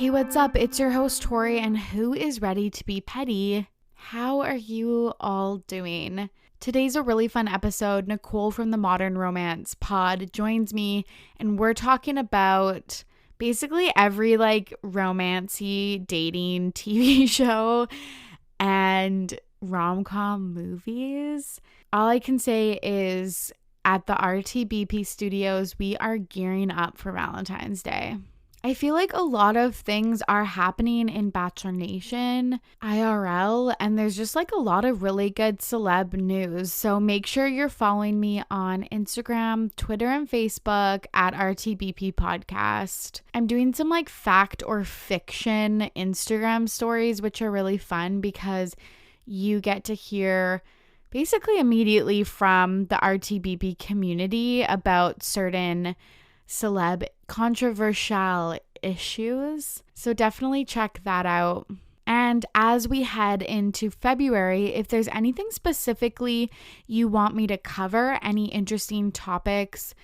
Hey, what's up? It's your host, Torry, and who is ready to be petty? How are you all doing? Today's a really fun episode. Nicole from the Modern Romance Pod joins me, and we're talking about basically every romancy dating TV show and rom-com movies. All I can say is at the RTBP studios, we are gearing up for Valentine's Day. I feel like a lot of things are happening in Bachelor Nation, IRL, and there's just a lot of really good celeb news. So make sure you're following me on Instagram, Twitter, and Facebook at RTBP Podcast. I'm doing some fact or fiction Instagram stories, which are really fun because you get to hear basically immediately from the RTBP community about certain celeb controversial issues. So definitely check that out. And as we head into February, if there's anything specifically you want me to cover, any interesting topics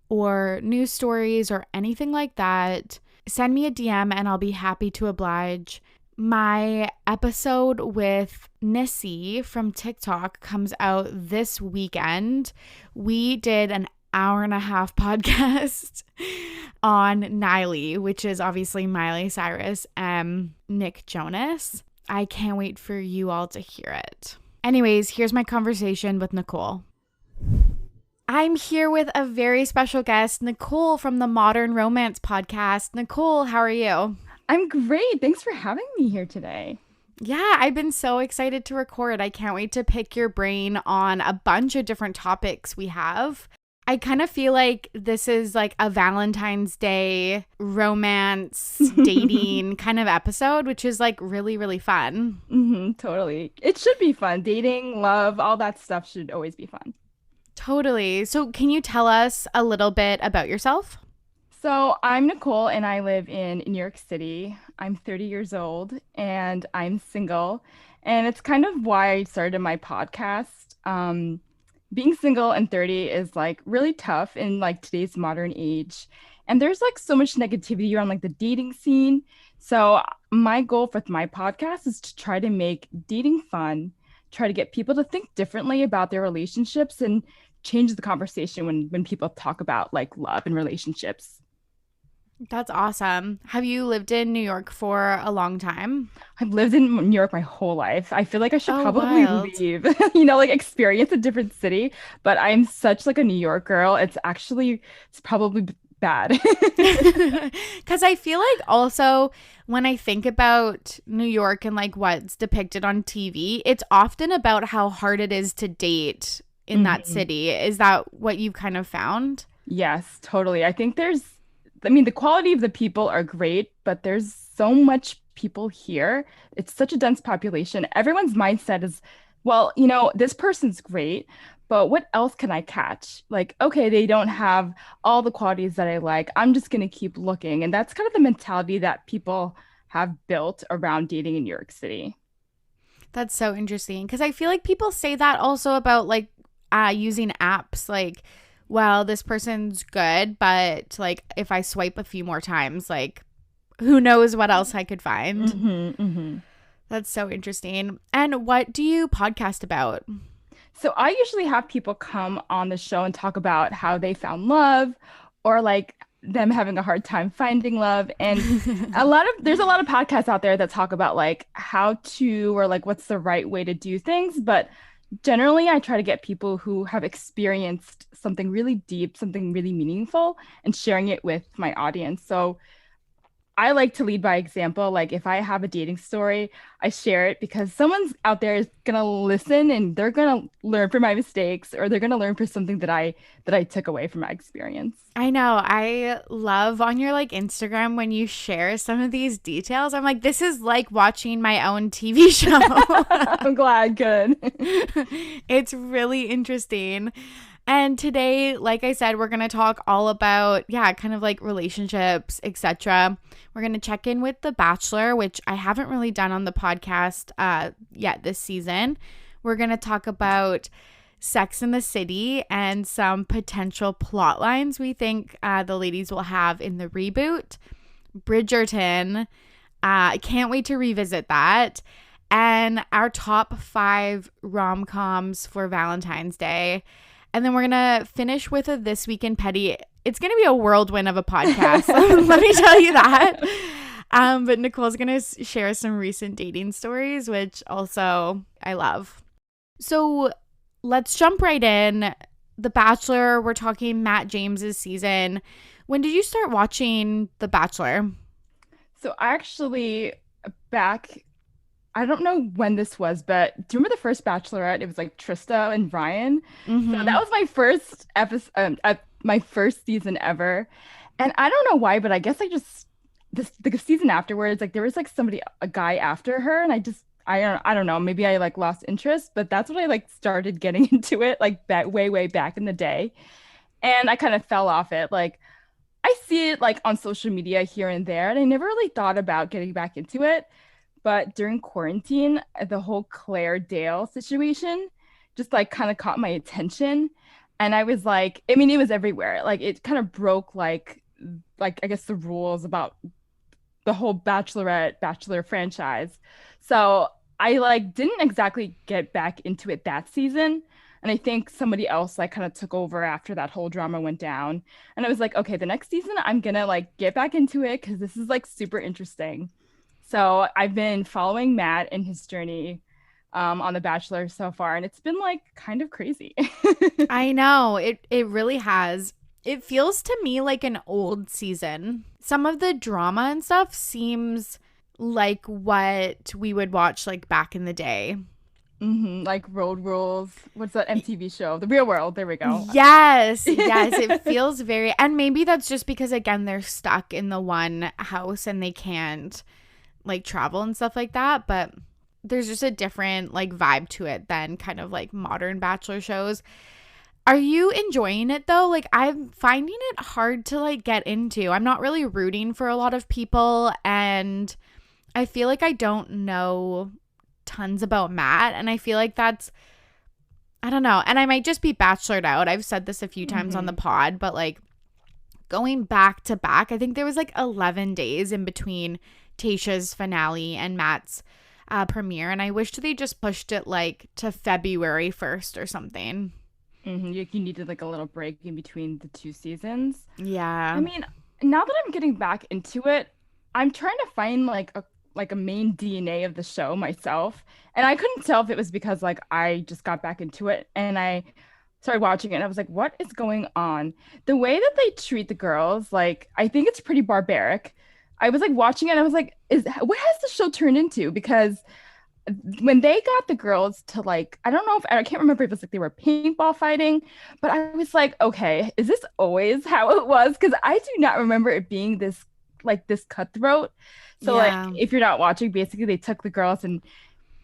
or news stories or anything like that, send me a DM and I'll be happy to oblige. My episode with Nissy from TikTok comes out this weekend. We did an hour-and-a-half podcast on Niley, which is obviously Miley Cyrus and Nick Jonas. I can't wait for you all to hear it. Anyways, here's my conversation with Nicole. I'm here with a very special guest, Nicole from the Modern Romance Podcast. Nicole, how are you? I'm great. Thanks for having me here today. Yeah, I've been so excited to record. I can't wait to pick your brain on a bunch of different topics we have. I kind of feel like this is a Valentine's Day romance dating kind of episode, which is really, really fun. Totally. It should be fun. Dating, love, all that stuff should always be fun. Totally. So can you tell us a little bit about yourself? So I'm Nicole and I live in New York City. I'm 30 years old and I'm single. And it's kind of why I started my podcast. Being single and 30 is really tough in today's modern age. And there's so much negativity around the dating scene. So my goal with my podcast is to try to make dating fun, try to get people to think differently about their relationships and change the conversation when people talk about love and relationships. That's awesome. Have you lived in New York for a long time? I've lived in New York my whole life. I feel like I should probably wild. leave, experience a different city. But I'm such a New York girl. It's probably bad. Because I feel also when I think about New York and what's depicted on TV, it's often about how hard it is to date in that city. Is that what you've kind of found? Yes, totally. I think the quality of the people are great, but there's so much people here. It's such a dense population. Everyone's mindset is, well, this person's great, but what else can I catch? Okay, they don't have all the qualities that I like. I'm just going to keep looking. And that's kind of the mentality that people have built around dating in New York City. That's so interesting because I feel like people say that also about using apps well, this person's good, but if I swipe a few more times, who knows what else I could find. That's so interesting. And what do you podcast about? So I usually have people come on the show and talk about how they found love or them having a hard time finding love. And there's a lot of podcasts out there that talk about how to or what's the right way to do things. But generally, I try to get people who have experienced something really deep, something really meaningful, and sharing it with my audience. So I like to lead by example. If I have a dating story, I share it because someone's out there is going to listen and they're going to learn from my mistakes or they're going to learn from something that I took away from my experience. I know. I love on your Instagram when you share some of these details. I'm this is like watching my own TV show. I'm glad. Good. It's really interesting. And today, like I said, we're going to talk all about, kind of relationships, etc. We're going to check in with The Bachelor, which I haven't really done on the podcast yet this season. We're going to talk about Sex and the City and some potential plot lines we think the ladies will have in the reboot. Bridgerton, I can't wait to revisit that. And our top 5 rom-coms for Valentine's Day. And then we're going to finish with a This Week in Petty. It's going to be a whirlwind of a podcast. Let me tell you that. But Nicole's going to share some recent dating stories, which also I love. So let's jump right in. The Bachelor, we're talking Matt James's season. When did you start watching The Bachelor? So I actually I don't know when this was, but do you remember the first Bachelorette? It was like Trista and Ryan. Mm-hmm. So that was my first episode, my first season ever. And I don't know why, but I guess I just the season afterwards, like there was like a guy after her, and I don't know, maybe I like lost interest, but that's when I like started getting into it, like way back in the day. And I kind of fell off it. Like I see it like on social media here and there, and I never really thought about getting back into it. But during quarantine, the whole Claire Dale situation just like kind of caught my attention. And I was like, I mean, it was everywhere. Like it kind of broke like I guess the rules about the whole Bachelor franchise. So I like didn't exactly get back into it that season. And I think somebody else like kind of took over after that whole drama went down. And I was like, okay, the next season I'm gonna like get back into it because this is like super interesting. So I've been following Matt and his journey on The Bachelor so far, and it's been like kind of crazy. I know. It really has. It feels to me like an old season. Some of the drama and stuff seems like what we would watch like back in the day. Like Road Rules. What's that MTV show? The Real World. There we go. Yes. It feels very, and maybe that's just because again they're stuck in the one house and they can't like travel and stuff like that, but there's just a different like vibe to it than kind of like modern Bachelor shows. Are you enjoying it though? Like I'm finding it hard to like get into. I'm not really rooting for a lot of people, and I feel like I don't know tons about Matt, and I feel like I don't know, and I might just be bachelored out. I've said this a few times on the pod, but like going back to back, I think there was like 11 days in between Tayshia's finale and Matt's premiere, and I wished they just pushed it like to February 1st or something. You needed like a little break in between the two seasons. Yeah. I mean, now that I'm getting back into it, I'm trying to find like a main DNA of the show myself. And I couldn't tell if it was because like I just got back into it and I started watching it and I was like, what is going on? The way that they treat the girls, like I think it's pretty barbaric. I was like watching it and I was like, what has the show turned into? Because when they got the girls to like, I can't remember if it was like they were paintball fighting, but I was like, okay, is this always how it was? Because I do not remember it being this cutthroat. So like if you're not watching, basically they took the girls and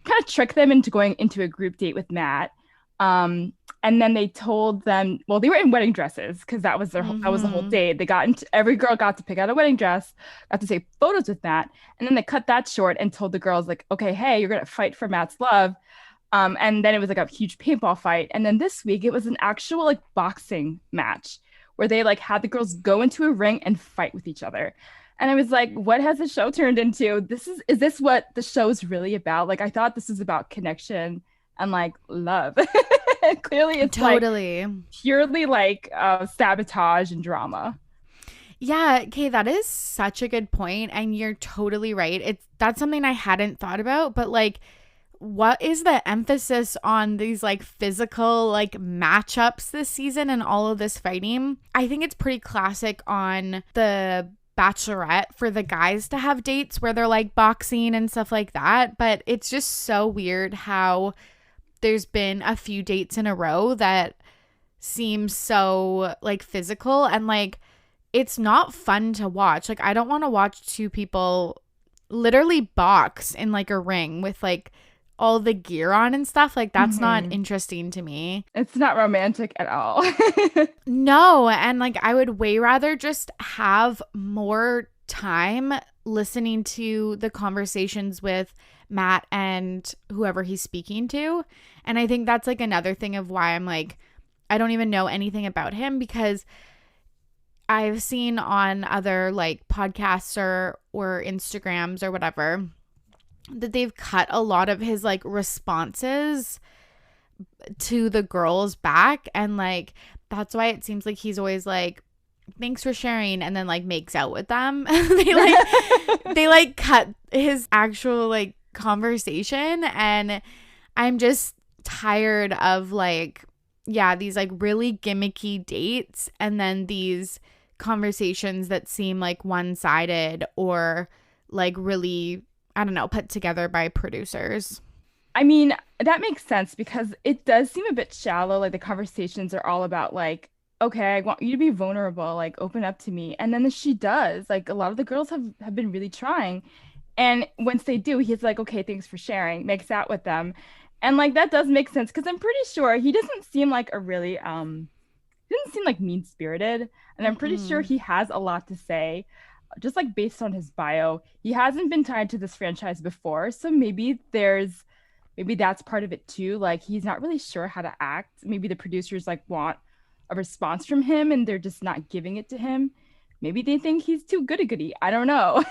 kind of tricked them into going into a group date with Matt. And then they told them, well, they were in wedding dresses because that was that was the whole date. Every girl got to pick out a wedding dress, got to take photos with Matt, and then they cut that short and told the girls like, okay, hey, you're gonna fight for Matt's love. And then it was like a huge paintball fight. And then this week it was an actual like boxing match where they like had the girls go into a ring and fight with each other. And I was like, what has the show turned into? Is this what the show's really about? Like, I thought this was about connection and like love. Clearly it's totally like purely like sabotage and drama. Yeah, okay, that is such a good point, and you're totally right. That's something I hadn't thought about, but like what is the emphasis on these like physical like matchups this season and all of this fighting? I think it's pretty classic on the Bachelorette for the guys to have dates where they're like boxing and stuff like that, but it's just so weird how there's been a few dates in a row that seem so like physical, and like it's not fun to watch. Like I don't want to watch two people literally box in like a ring with like all the gear on and stuff. Like that's not interesting to me. It's not romantic at all. No, and like I would way rather just have more time listening to the conversations with Matt and whoever he's speaking to. And I think that's like another thing of why I'm like, I don't even know anything about him, because I've seen on other like podcasts or Instagrams or whatever that they've cut a lot of his like responses to the girls back, and like that's why it seems like he's always like, thanks for sharing, and then like makes out with them. They like cut his actual like conversation, and I'm just tired of like, yeah, these like really gimmicky dates and then these conversations that seem like one-sided or like really, I don't know, put together by producers. I mean, that makes sense because it does seem a bit shallow. Like the conversations are all about like, okay, I want you to be vulnerable, like open up to me. And then she does. Like a lot of the girls have been really trying. And once they do, he's like, okay, thanks for sharing, makes out with them. And like that does make sense because I'm pretty sure he doesn't seem like a really he doesn't seem like mean-spirited. And I'm pretty sure he has a lot to say. Just like based on his bio, he hasn't been tied to this franchise before. So maybe that's part of it too. Like he's not really sure how to act. Maybe the producers like want a response from him and they're just not giving it to him. Maybe they think he's too goody-goody. I don't know.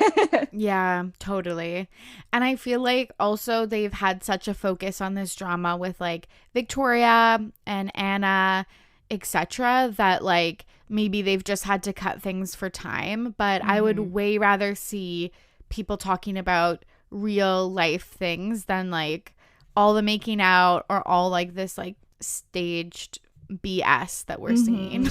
Yeah, totally. And I feel like also they've had such a focus on this drama with like Victoria and Anna, etc., that like maybe they've just had to cut things for time. But I would way rather see people talking about real life things than like all the making out or all like this like staged BS that we're seeing.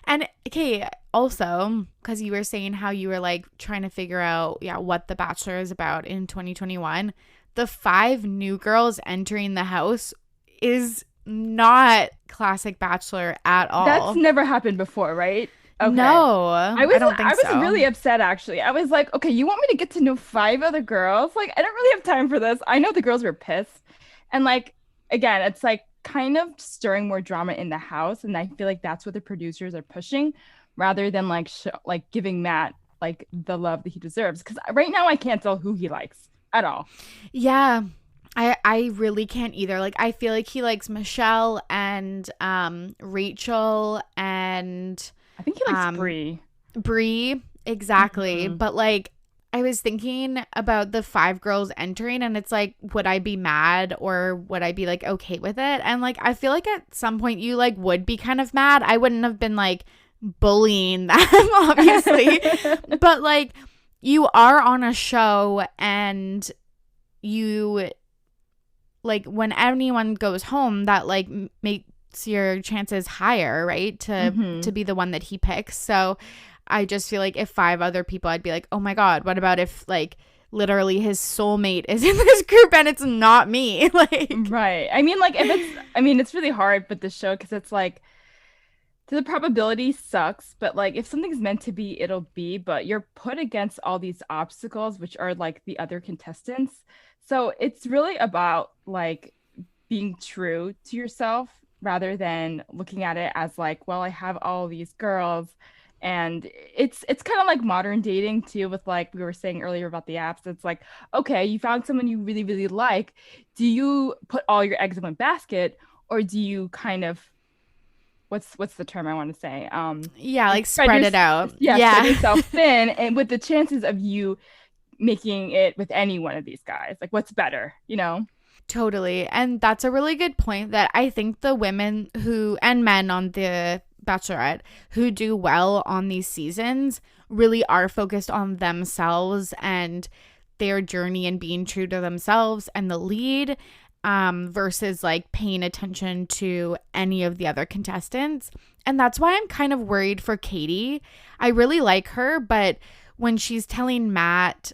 And okay, also, because you were saying how you were like trying to figure out, yeah, what The Bachelor is about in 2021, the 5 new girls entering the house is not classic Bachelor at all. That's never happened before, right? Okay. No, I don't think so. I was really upset actually. I was like, okay, you want me to get to know 5 other girls? Like, I don't really have time for this. I know the girls were pissed. And like, again, it's like kind of stirring more drama in the house. And I feel like that's what the producers are pushing rather than like like giving Matt like the love that he deserves. Because right now I can't tell who he likes at all. Yeah. I really can't either. Like I feel like he likes Michelle and Rachel and I think he likes Bree, exactly. But like I was thinking about the 5 girls entering and it's like, would I be mad or would I be like okay with it? And like I feel like at some point you like would be kind of mad. I wouldn't have been like bullying them obviously. But like you are on a show and you like when anyone goes home that like makes your chances higher, right? To be the one that he picks. So I just feel like if 5 other people, I'd be like, oh my God, what about if like literally his soulmate is in this group and it's not me? Like, right. I mean, like it's really hard with this show because it's like the probability sucks, but like if something's meant to be, it'll be, but you're put against all these obstacles, which are like the other contestants. So it's really about like being true to yourself rather than looking at it as like, well, I have all these girls. And it's kind of like modern dating too, with like we were saying earlier about the apps. It's like, okay, you found someone you really, really like. Do you put all your eggs in one basket, or do you kind of what's the term I want to say? Yeah, like spread it out. Yeah, spread yourself thin, and with the chances of you making it with any one of these guys, like what's better, you know? Totally. And that's a really good point that I think the women who and men on the Bachelorette who do well on these seasons really are focused on themselves and their journey and being true to themselves and the lead, versus like paying attention to any of the other contestants. And that's why I'm kind of worried for Katie. I really like her, but when she's telling Matt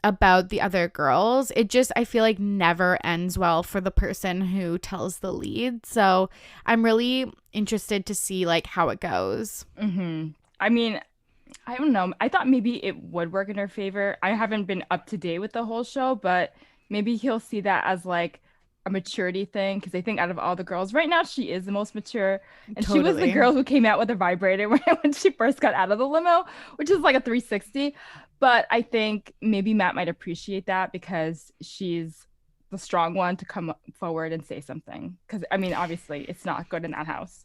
about the other girls, it just, I feel like never ends well for the person who tells the lead. So I'm really interested to see like how it goes. I mean, I don't know. I thought maybe it would work in her favor. I haven't been up to date with the whole show, but maybe he'll see that as like a maturity thing, because I think out of all the girls right now, she is the most mature. And She was the girl who came out with a vibrator when she first got out of the limo, which is like a 360. But I think maybe Matt might appreciate that because she's the strong one to come forward and say something. Because, I mean, obviously, it's not good in that house.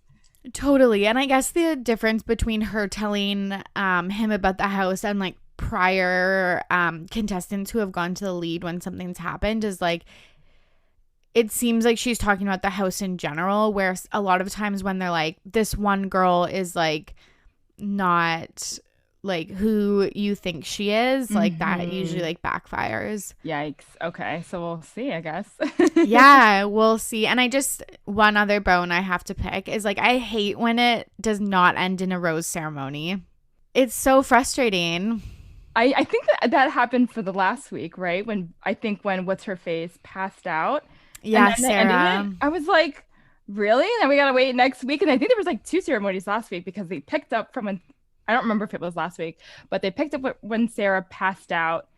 Totally. And I guess the difference between her telling him about the house and like prior contestants who have gone to the lead when something's happened is like it seems like she's talking about the house in general, where a lot of times when they're like, this one girl is like not like who you think she is, like that usually like backfires. Yikes. Okay, so we'll see, I guess. Yeah, we'll see. And one other bone I have to pick is like, I hate when it does not end in a rose ceremony. It's so frustrating. I think that happened for the last week, right? When what's her face passed out. And Yeah, then they ended Sarah. it. I was like, really? And we gotta wait next week. And I think there was like two ceremonies last week because they picked up from I don't remember if it was last week, but they picked up when Sarah passed out,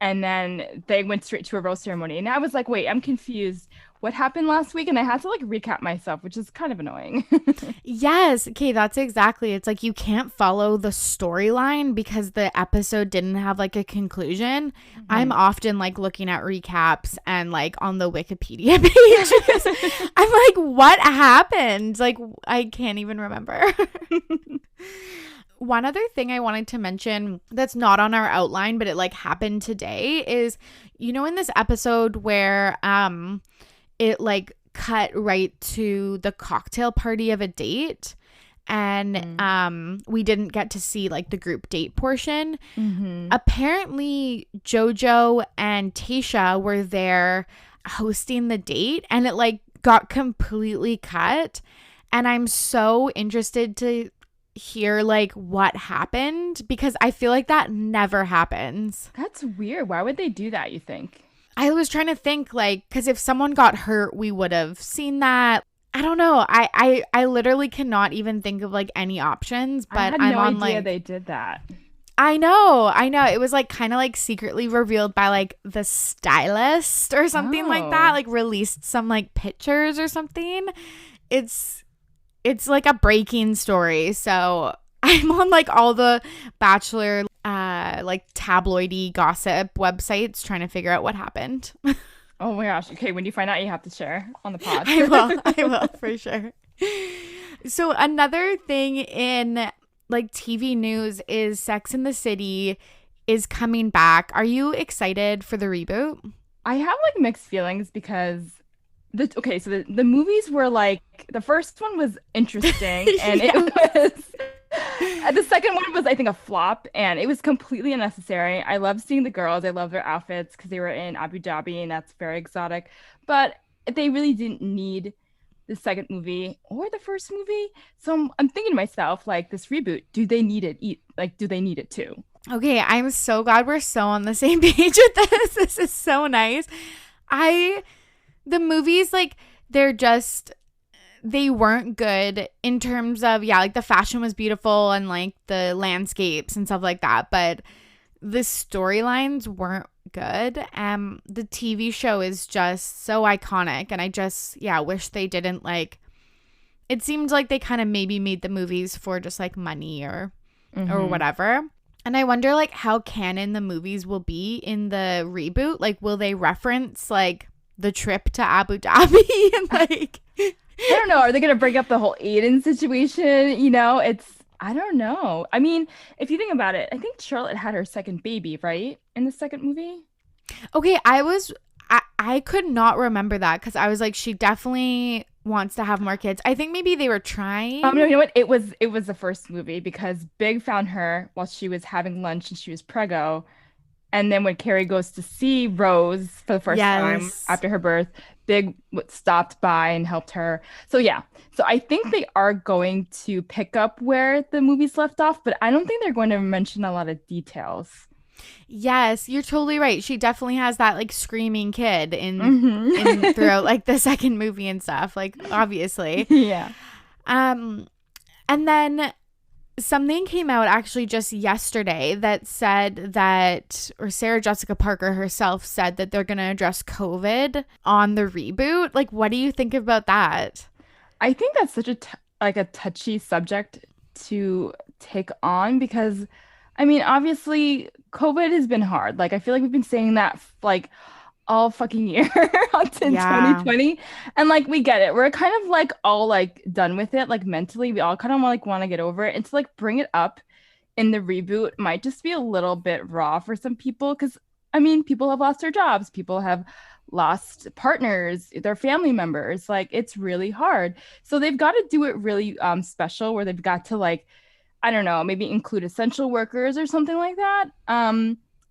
and then they went straight to a rose ceremony. And I was like, wait, I'm confused. What happened last week? And I had to like recap myself, which is kind of annoying. Yes. Okay, that's exactly. It's like you can't follow the storyline because the episode didn't have like a conclusion. I'm often like looking at recaps and like on the Wikipedia page because I'm like, what happened? Like, I can't even remember. One other thing I wanted to mention that's not on our outline, but it like happened today is, in this episode where it like cut right to the cocktail party of a date and we didn't get to see like the group date portion. Apparently Jojo and Tasha were there hosting the date and it like got completely cut, and I'm so interested to hear like what happened because I feel like that never happens. That's weird. Why would they do that, you think? I was trying to think like, because if someone got hurt, we would have seen that. I don't know. I literally cannot even think of like any options, but I had I'm no on idea like they did that. I know. It was like kind of like secretly revealed by like the stylist or something like that, like released some like pictures or something. It's like a breaking story. So I'm on like all the Bachelor like tabloidy gossip websites trying to figure out what happened. Oh my gosh. Okay, when you find out, you have to share on the pod. I will for sure. So another thing in like TV news is Sex and the City is coming back. Are you excited for the reboot? I have like mixed feelings because the movies were like the first one was interesting and Yeah. it was the second one was I think a flop and it was completely unnecessary. I love seeing the girls. I love their outfits because they were in Abu Dhabi and that's very exotic. But they really didn't need the second movie or the first movie. So I'm thinking to myself like this reboot, do they need it? Do they need it too? Okay, I'm so glad we're so on the same page with this. This is so nice. The movies, like, they weren't good in terms of, yeah, like the fashion was beautiful and like the landscapes and stuff like that, but the storylines weren't good. The TV show is just so iconic, and I just, yeah, wish they didn't like, it seemed like they kind of maybe made the movies for just like money or whatever. And I wonder like how canon the movies will be in the reboot. Like, will they reference like the trip to Abu Dhabi and like I don't know. Are they gonna bring up the whole Aiden situation? I don't know. I mean, if you think about it, I think Charlotte had her second baby, right? In the second movie? Okay, I could not remember that because I was like, she definitely wants to have more kids. I think maybe they were trying. No, you know what? It was the first movie because Big found her while she was having lunch and she was preggo. And then when Carrie goes to see Rose for the first time Yes. after her birth, Big stopped by and helped her. So yeah. So I think they are going to pick up where the movies left off, but I don't think they're going to mention a lot of details. Yes, you're totally right. She definitely has that like screaming kid in throughout like the second movie and stuff, like obviously. Yeah. And then something came out actually just yesterday that said that, or Sarah Jessica Parker herself said that they're going to address COVID on the reboot. Like, what do you think about that? I think that's such a touchy subject to take on because I mean, obviously COVID has been hard. Like I feel like we've been saying that like all fucking year in Yeah. 2020. And like we get it. We're kind of like all like done with it. Like mentally, we all kind of like want to get over it. And to like bring it up in the reboot might just be a little bit raw for some people because I mean, people have lost their jobs, people have lost partners, their family members. Like it's really hard. So they've got to do it really special where they've got to like I don't know, maybe include essential workers or something like that.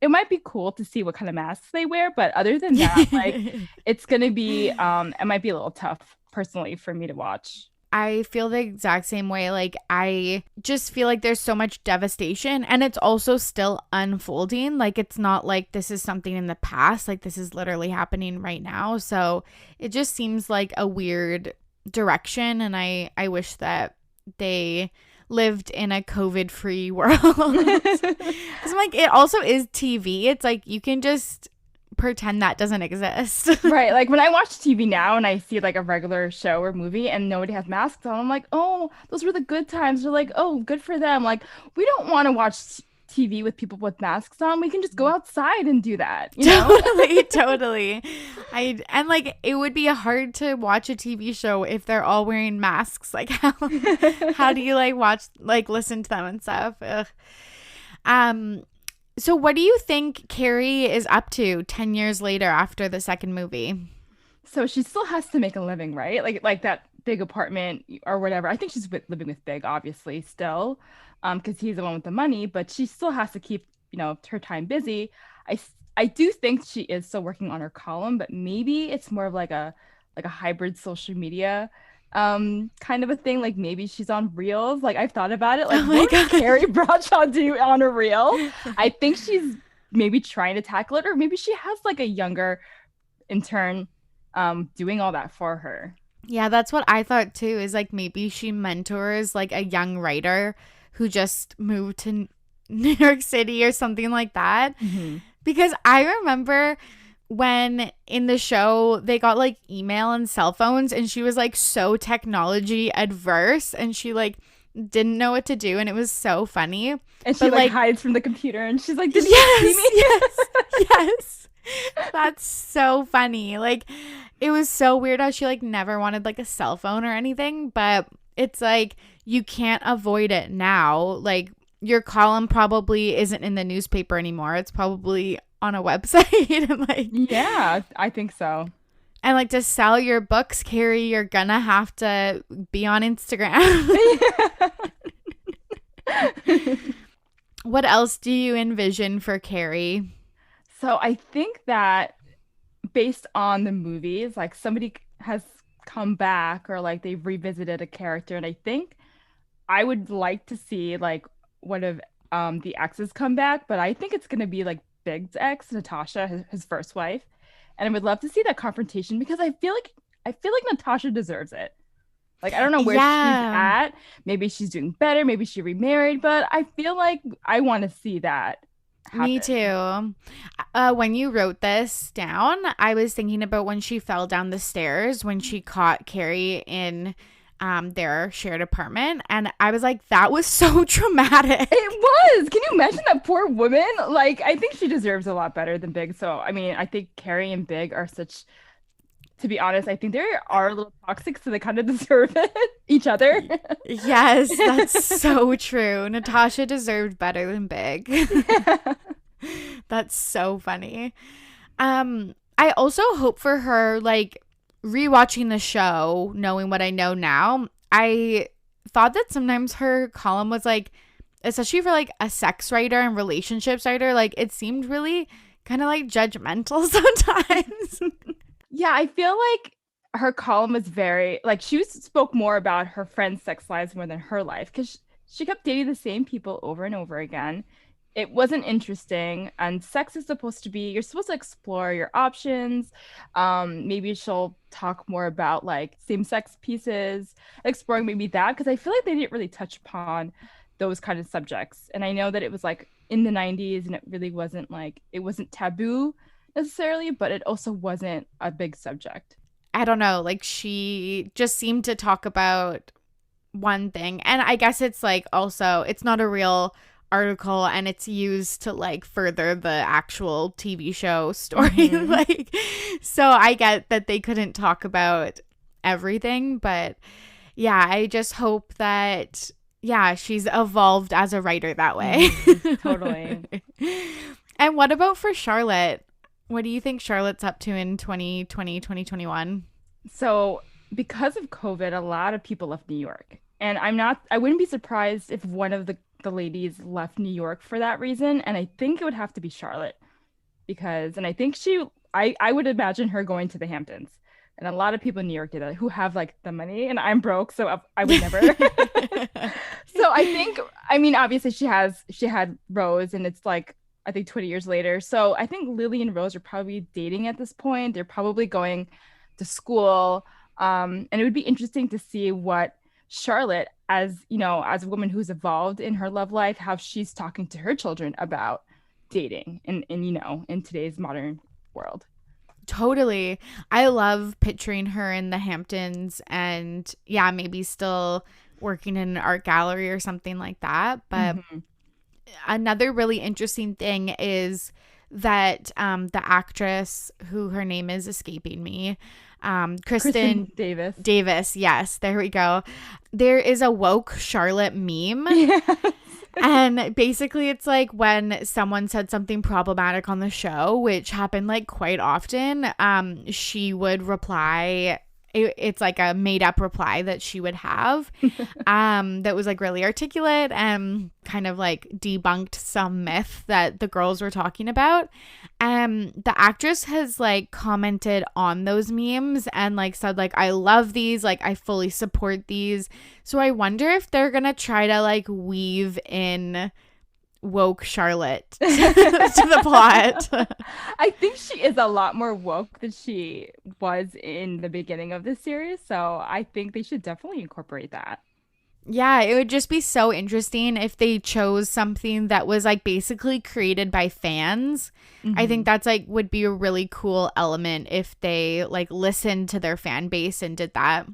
It might be cool to see what kind of masks they wear, but other than that, like it's gonna be it might be a little tough personally for me to watch. I feel the exact same way. Like, I just feel like there's so much devastation and it's also still unfolding. Like, it's not like this is something in the past. Like, this is literally happening right now. So it just seems like a weird direction. And I wish that they lived in a COVID-free world. Because I'm like, it also is TV. It's like you can just pretend that doesn't exist. Right. Like when I watch TV now and I see like a regular show or movie and nobody has masks on, I'm like, oh, those were the good times. They're like, oh, good for them. Like we don't want to watch TV with people with masks on. We can just go outside and do that, you know? Totally, totally. And like it would be hard to watch a TV show if they're all wearing masks. Like how do you like watch like listen to them and stuff? Ugh. So what do you think Carrie is up to 10 years later after the second movie? So she still has to make a living, right? Like that big apartment or whatever. I think she's living with Big, obviously, still, because he's the one with the money. But she still has to keep, her time busy. I do think she is still working on her column, but maybe it's more of like a hybrid social media kind of a thing. Like maybe she's on Reels. Like I've thought about it. Like Oh my what would God. Carrie Bradshaw do on a Reel? I think she's maybe trying to tackle it, or maybe she has like a younger intern doing all that for her. Yeah, that's what I thought too, is like maybe she mentors like a young writer who just moved to New York City or something like that. Hmm. Because I remember when in the show they got like email and cell phones and she was like so technology adverse and she like didn't know what to do and it was so funny. And she But like like hides from the computer and she's like, did you see yes, me? yes, yes. That's so funny. Like it was so weird how she like never wanted like a cell phone or anything, but it's like you can't avoid it now. Like your column probably isn't in the newspaper anymore. It's probably on a website and like Yeah, I think so. and like to sell your books, Carrie, you're gonna have to be on Instagram. What else do you envision for Carrie? So I think that based on the movies, like somebody has come back or like they've revisited a character, and I think I would like to see like one of the exes come back, but I think it's gonna be like Big's ex, Natasha, his first wife. And I would love to see that confrontation because I feel like Natasha deserves it. Like I don't know where she's Yeah, at. Maybe she's doing better, maybe she remarried, but I feel like I want to see that me happen. too. When you wrote this down, I was thinking about when she fell down the stairs when she caught Carrie in their shared apartment, and I was like, that was so traumatic. It was. Can you imagine that poor woman? Like, I think she deserves a lot better than Big. So, I mean, I think Carrie and Big are such, to be honest, I think they are a little toxic, so they kind of deserve it, each other. Yes, that's so true. Natasha deserved better than Big. Yeah. That's so funny. I also hope for her, like, rewatching the show, knowing what I know now. I thought that sometimes her column was like, especially for like a sex writer and relationships writer, like it seemed really kind of like judgmental sometimes. Yeah, I feel like her column was very, like, spoke more about her friends' sex lives more than her life because she kept dating the same people over and over again. It wasn't interesting, and sex is supposed to be, you're supposed to explore your options. Maybe she'll talk more about like same-sex pieces, exploring maybe that, because I feel like they didn't really touch upon those kind of subjects. And I know that it was like in the 90s and it really wasn't like, it wasn't taboo necessarily, but it also wasn't a big subject. I don't know, like she just seemed to talk about one thing. And I guess it's like also, it's not a real article and it's used to like further the actual TV show story. Like, so I get that they couldn't talk about everything, but yeah, I just hope that, yeah, she's evolved as a writer that way. Totally. And what about for Charlotte? What do you think Charlotte's up to in 2020, 2021? So because of COVID, a lot of people left New York. And I wouldn't be surprised if one of the ladies left New York for that reason. And I think it would have to be Charlotte and I think I would imagine her going to the Hamptons. And a lot of people in New York did that who have like the money, and I'm broke, so I would never. So I think, I mean, obviously she had Rose, and it's like, I think 20 years later. So I think Lily and Rose are probably dating at this point. They're probably going to school. And it would be interesting to see what Charlotte, as you know, as a woman who's evolved in her love life, how she's talking to her children about dating in today's modern world. Totally. I love picturing her in the Hamptons and yeah, maybe still working in an art gallery or something like that. But another really interesting thing is that the actress, who her name is escaping me, Kristen Davis. Yes, there we go. There is a woke Charlotte meme. Yes. And basically it's like when someone said something problematic on the show, which happened like quite often, she would reply. It's like a made up reply that she would have that was like really articulate and kind of like debunked some myth that the girls were talking about. The actress has like commented on those memes and like said like, I love these, like I fully support these. So I wonder if they're gonna try to like weave in woke Charlotte to the plot. I think she is a lot more woke than she was in the beginning of the series, so I think they should definitely incorporate that. Yeah, it would just be so interesting if they chose something that was like basically created by fans. I think that's like would be a really cool element if they like listened to their fan base and did that.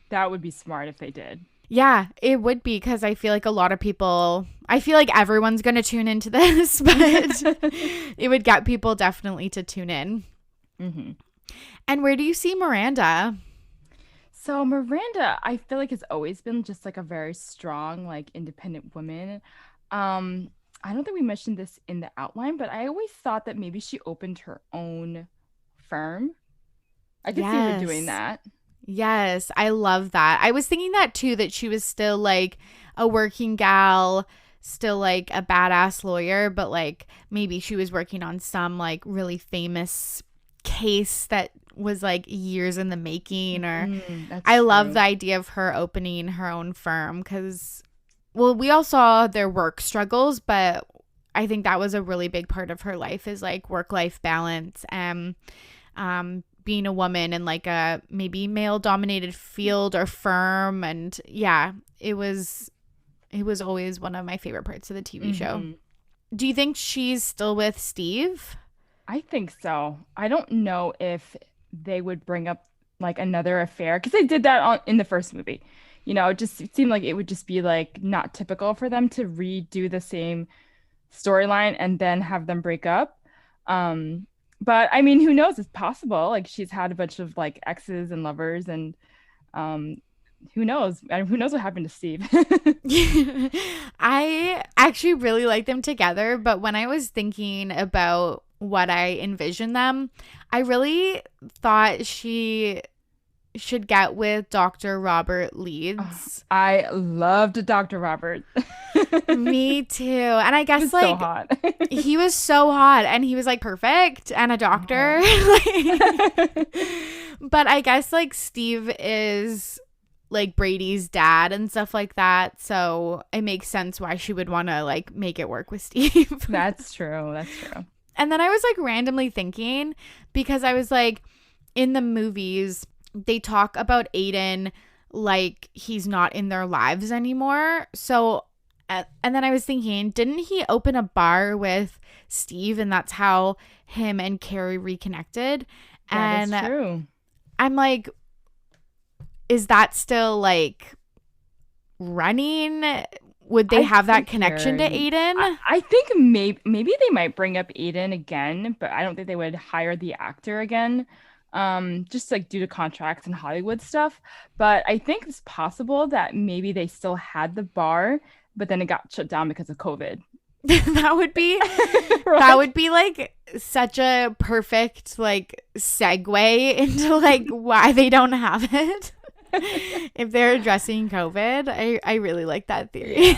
That would be smart if they did. Yeah, it would be, because I feel like a lot of people, I feel like everyone's going to tune into this, but it would get people definitely to tune in. And where do you see Miranda? So Miranda, I feel like has always been just like a very strong, like independent woman. I don't think we mentioned this in the outline, but I always thought that maybe she opened her own firm. I could see her doing that. Yes, I love that. I was thinking that too, that she was still like a working gal, still like a badass lawyer, but like maybe she was working on some like really famous case that was like years in the making. Or I love the idea of her opening her own firm because, well, we all saw their work struggles, but I think that was a really big part of her life, is like work-life balance and being a woman in like a maybe male-dominated field or firm. And yeah, it was always one of my favorite parts of the TV show. Do you think she's still with Steve? I think so. I don't know if they would bring up like another affair, because they did that in the first movie. You know, it seemed like it would just be like not typical for them to redo the same storyline and then have them break up. But I mean, who knows? It's possible. Like, she's had a bunch of like exes and lovers, and who knows? Who knows what happened to Steve? I actually really like them together, but when I was thinking about what I envisioned them, I really thought she should get with Dr. Robert Leeds. Oh, I loved Dr. Robert. Me too. And I guess like so hot. He was so hot, and he was like perfect and a doctor. But I guess like Steve is like Brady's dad and stuff like that, so it makes sense why she would want to like make it work with Steve. That's true. And then I was like randomly thinking, because I was like, in the movies they talk about Aiden like he's not in their lives anymore. So, and then I was thinking, didn't he open a bar with Steve, and that's how him and Carrie reconnected? And that's true. I'm like, is that still like running? would they I have that think connection to Aiden? I think maybe they might bring up Aiden again, but I don't think they would hire the actor again. Just like due to contracts and Hollywood stuff. But I think it's possible that maybe they still had the bar, but then it got shut down because of COVID. That would be Right? that would be like such a perfect like segue into like why they don't have it. If they're addressing COVID, I really like that theory.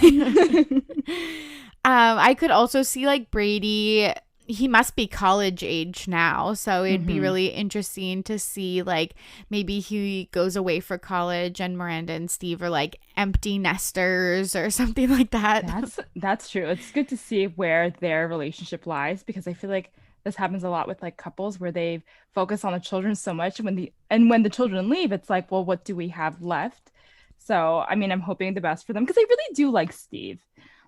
Yeah. I could also see like Brady, he must be college age now, so it'd be Mhm. really interesting to see like maybe he goes away for college and Miranda and Steve are like empty nesters or something like that. That's true. It's good to see where their relationship lies because I feel like this happens a lot with like couples where they focus on the children so much and when the children leave, it's like, well, what do we have left? So, I mean, I'm hoping the best for them because I really do like Steve.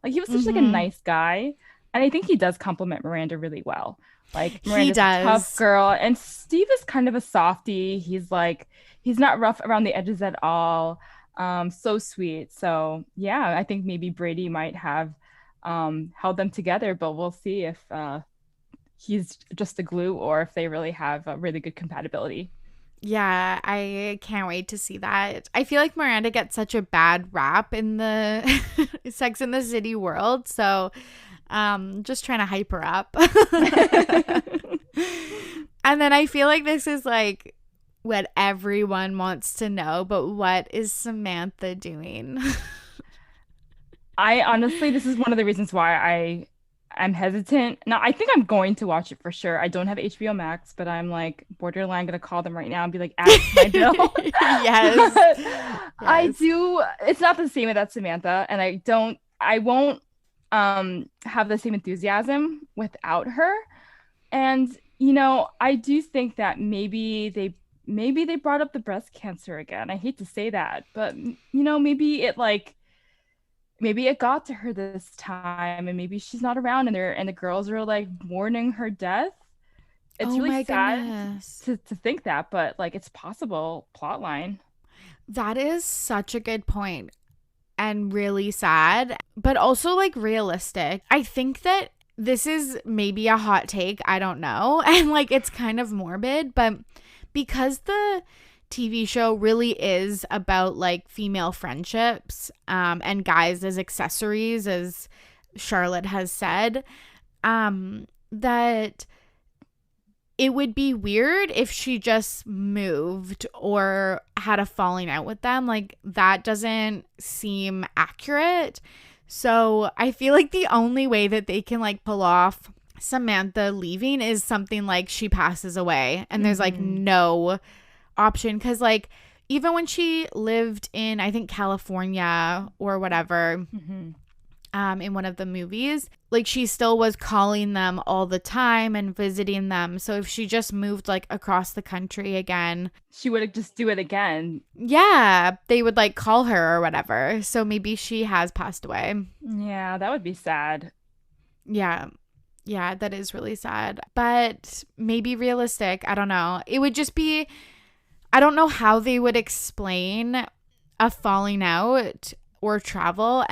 Like he was such like a Hmm. nice guy, and I think he does compliment Miranda really well. Like He Miranda's a tough does. girl, and Steve is kind of a softie. He's not rough around the edges at all. So sweet. So yeah, I think maybe Brady might have held them together, but we'll see if he's just the glue or if they really have a really good compatibility. Yeah, I can't wait to see that. I feel like Miranda gets such a bad rap in the Sex in the City world, so just trying to hype her up. And then I feel like this is like what everyone wants to know, but what is Samantha doing? I honestly, this is one of the reasons why I'm hesitant. Now, I think I'm going to watch it for sure. I don't have HBO Max, but I'm like borderline gonna call them right now and be like, add it to my bill. Yes. But I Yes. do. It's not the same without Samantha, and I won't have the same enthusiasm without her. And I do think that maybe they brought up the breast cancer again. I hate to say that, but maybe it got to her this time and maybe she's not around and the girls are like mourning her death. It's Oh really my sad goodness. to think that, but like it's possible plot line. That is such a good point and really sad, but also like realistic. I think that this is maybe a hot take. I don't know. And like it's kind of morbid, but because the TV show really is about like female friendships and guys as accessories, as Charlotte has said, that it would be weird if she just moved or had a falling out with them. Like, that doesn't seem accurate. So I feel like the only way that they can like pull off Samantha leaving is something like she passes away and there's like Hmm. no option. Because like even when she lived in, I think, California or whatever, Hmm. in one of the movies, like she still was calling them all the time and visiting them. So if she just moved like across the country again, She would just do it again. yeah, they would like call her or whatever. So maybe she has passed away. Yeah, that would be sad. Yeah. Yeah, that is really sad. But maybe realistic. I don't know. It would just be, I don't know how they would explain a falling out or travel.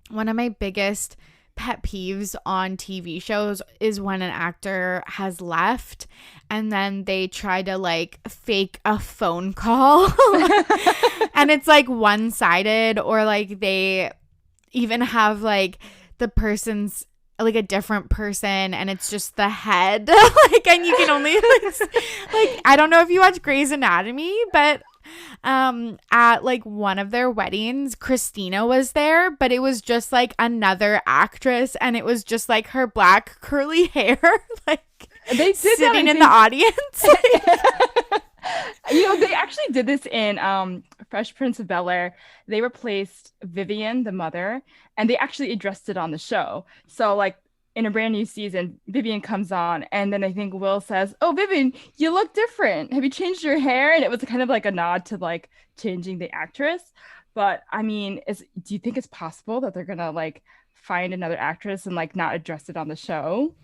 One of my biggest pet peeves on TV shows is when an actor has left and then they try to like fake a phone call and it's like one-sided, or like they even have like the person's like a different person and it's just the head like, and you can only like I don't know if you watch Grey's Anatomy, but at like one of their weddings Christina was there, but it was just like another actress and it was just like her black curly hair like They did that, sitting I in the think. audience. They actually did this in Fresh Prince of Bel-Air. They replaced Vivian, the mother, and they actually addressed it on the show. So like in a brand new season, Vivian comes on, and then I think Will says, "Oh, Vivian, you look different. Have you changed your hair?" And it was kind of like a nod to like changing the actress. But I mean, do you think it's possible that they're gonna like find another actress and like not address it on the show?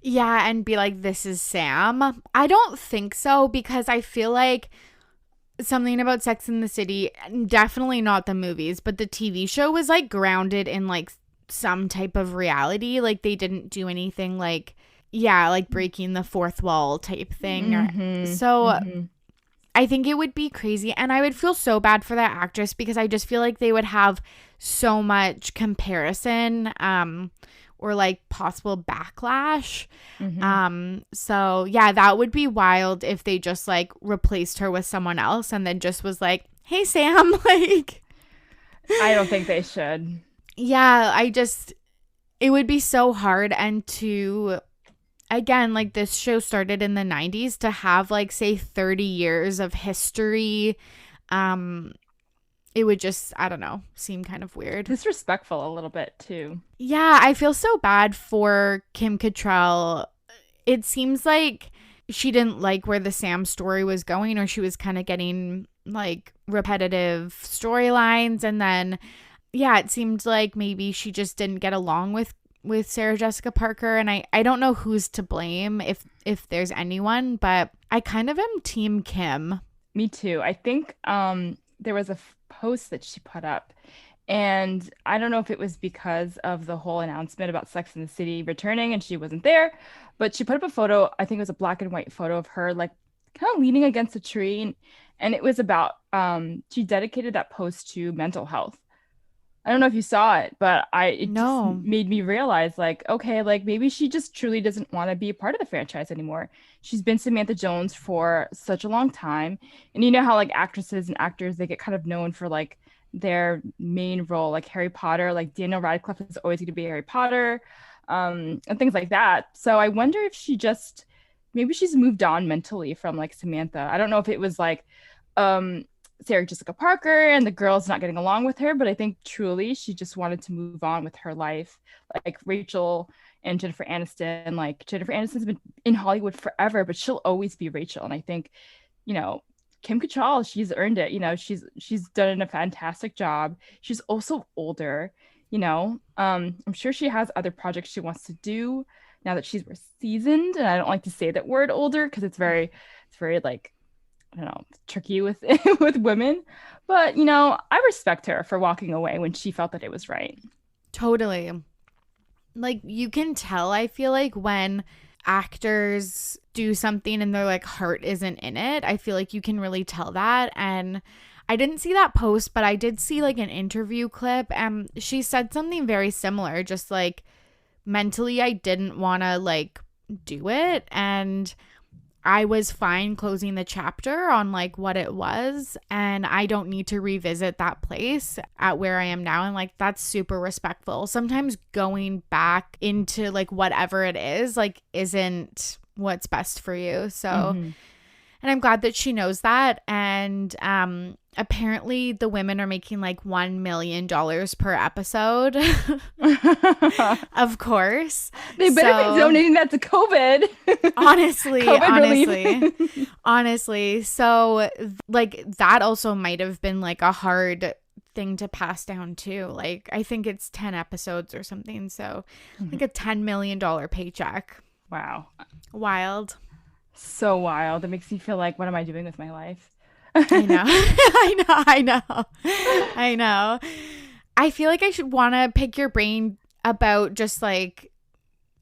Yeah, and be like, this is Sam. I don't think so, because I feel like something about Sex in the City, definitely not the movies, but the TV show was like grounded in like some type of reality. Like they didn't do anything like, yeah, like breaking the fourth wall type thing. So I think it would be crazy, and I would feel so bad for that actress because I just feel like they would have so much comparison or like possible backlash. So yeah, that would be wild if they just like replaced her with someone else and then just was like, "Hey Sam," like I don't think they should. yeah, it would be so hard. And to again, like this show started in the 90s, to have like say 30 years of history, it would just, I don't know, seem kind of weird. Disrespectful a little bit too. Yeah, I feel so bad for Kim Cattrall. It seems like she didn't like where the Sam story was going, or she was kind of getting like repetitive storylines, and then yeah, it seemed like maybe she just didn't get along with Sarah Jessica Parker, and I don't know who's to blame, if there's anyone, but I kind of am team Kim. Me too. I think there was a post that she put up, and I don't know if it was because of the whole announcement about Sex and the City returning and she wasn't there, but she put up a photo. I think it was a black and white photo of her like kind of leaning against a tree, and it was about she dedicated that post to mental health. I don't know if you saw it, but it just No. made me realize like, okay, like maybe she just truly doesn't want to be a part of the franchise anymore. She's been Samantha Jones for such a long time. And you know how like actresses and actors, they get kind of known for like their main role, like Harry Potter, like Daniel Radcliffe is always going to be Harry Potter, and things like that. So I wonder if maybe she's moved on mentally from like Samantha. I don't know if it was like, Sarah Jessica Parker and the girls not getting along with her, but I think truly she just wanted to move on with her life. Like Rachel and Jennifer Aniston, like Jennifer Aniston's been in Hollywood forever, but she'll always be Rachel. And I think, Kim Cattrall, she's earned it. She's done a fantastic job. She's also older, I'm sure she has other projects she wants to do now that she's more seasoned. And I don't like to say that word older because it's very like, I don't know, tricky with with women, but I respect her for walking away when she felt that it was right. Totally. Like you can tell, I feel like when actors do something and their like heart isn't in it, I feel like you can really tell that. And I didn't see that post, but I did see like an interview clip, and she said something very similar, just like mentally I didn't want to like do it, and I was fine closing the chapter on like what it was, and I don't need to revisit that place at where I am now. And like that's super respectful. Sometimes going back into like whatever it is like isn't what's best for you. So and I'm glad that she knows that. And apparently the women are making like $1 million per episode. Of course. They better be donating that to COVID. Honestly, COVID honestly. So like that also might have been like a hard thing to pass down too. Like I think it's 10 episodes or something. So like a $10 million paycheck. Wow. Wild. So wild. It makes me feel like, what am I doing with my life? I know. I know. I feel like I should want to pick your brain about just like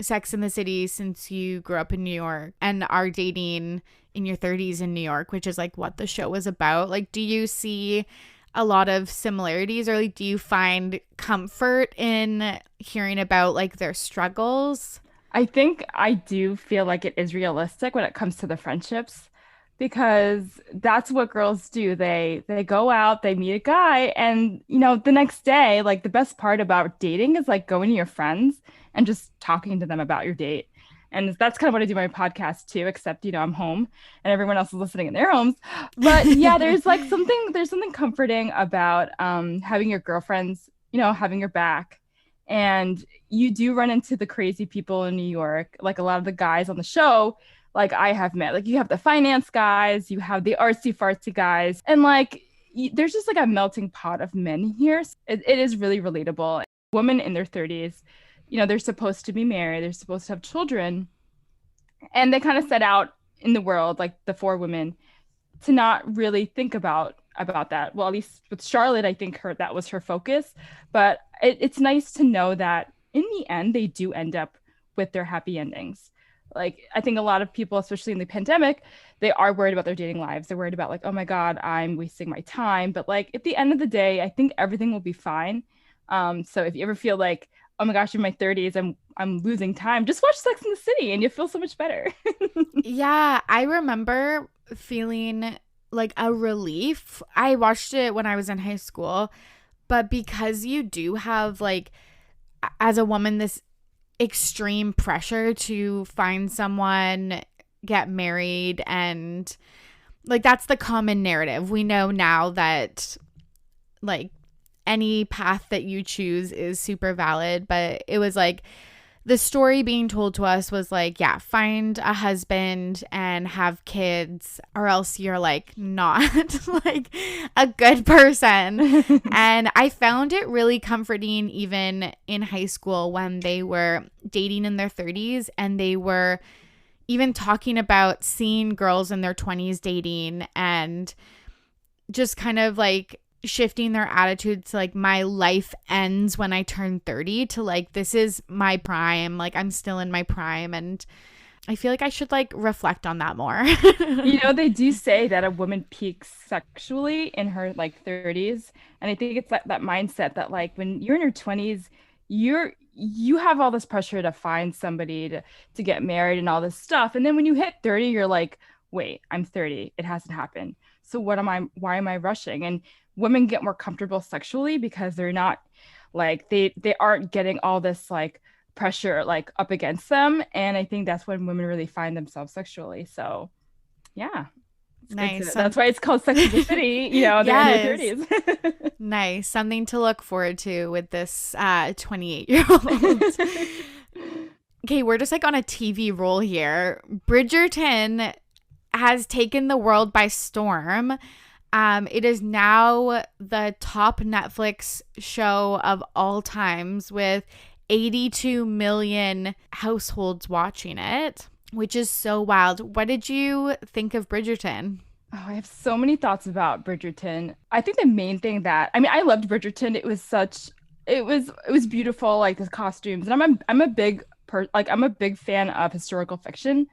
Sex in the City, since you grew up in New York and are dating in your 30s in New York, which is like what the show was about. Like, do you see a lot of similarities, or like do you find comfort in hearing about like their struggles? I think I do feel like it is realistic when it comes to the friendships, because that's what girls do. They go out, they meet a guy, and the next day, like the best part about dating is like going to your friends and just talking to them about your date. And that's kind of what I do my podcast too, except I'm home and everyone else is listening in their homes. But yeah, there's something comforting about having your girlfriends, having your back. And you do run into the crazy people in New York, like a lot of the guys on the show, like I have met. Like you have the finance guys, you have the artsy fartsy guys, and like there's just like a melting pot of men here. It is really relatable. Women in their 30s, they're supposed to be married, they're supposed to have children, and they kind of set out in the world, like the four women, to not really think about that. Well, at least with Charlotte, I think her that was her focus. But it's nice to know that in the end, they do end up with their happy endings. Like I think a lot of people, especially in the pandemic, they are worried about their dating lives. They're worried about like, oh my God, I'm wasting my time. But like at the end of the day, I think everything will be fine. So if you ever feel like, oh my gosh, in my 30s, I'm losing time, just watch Sex in the City and you feel so much better. Yeah, I remember feeling like a relief. I watched it when I was in high school, but because you do have like as a woman this extreme pressure to find someone, get married, and like that's the common narrative. We know now that like any path that you choose is super valid, but it was like the story being told to us was like, yeah, find a husband and have kids, or else you're like not like a good person. And I found it really comforting, even in high school, when they were dating in their 30s and they were even talking about seeing girls in their 20s dating and just kind of like shifting their attitude to like my life ends when I turn 30 to like this is my prime, like I'm still in my prime. And I feel like I should like reflect on that more. You know, they do say that a woman peaks sexually in her like 30s. And I think it's that mindset that like when you're in your 20s, you have all this pressure to find somebody to get married and all this stuff. And then when you hit 30, you're like, wait, I'm 30. It hasn't happened. So why am I rushing? And women get more comfortable sexually because they're not like they aren't getting all this like pressure like up against them. And I think that's when women really find themselves sexually. So yeah, it's good Nice. that's why it's called Sex and the City, you know, they're in their Yes. 30s. Nice. Something to look forward to with this 28-year-old. Okay, we're just like on a TV roll here. Bridgerton has taken the world by storm. It is now the top Netflix show of all times with 82 million households watching it, which is so wild. What did you think of Bridgerton? Oh, I have so many thoughts about Bridgerton. I think the main thing that I mean, I loved Bridgerton. It was beautiful, like the costumes, and I'm a big fan of historical fiction,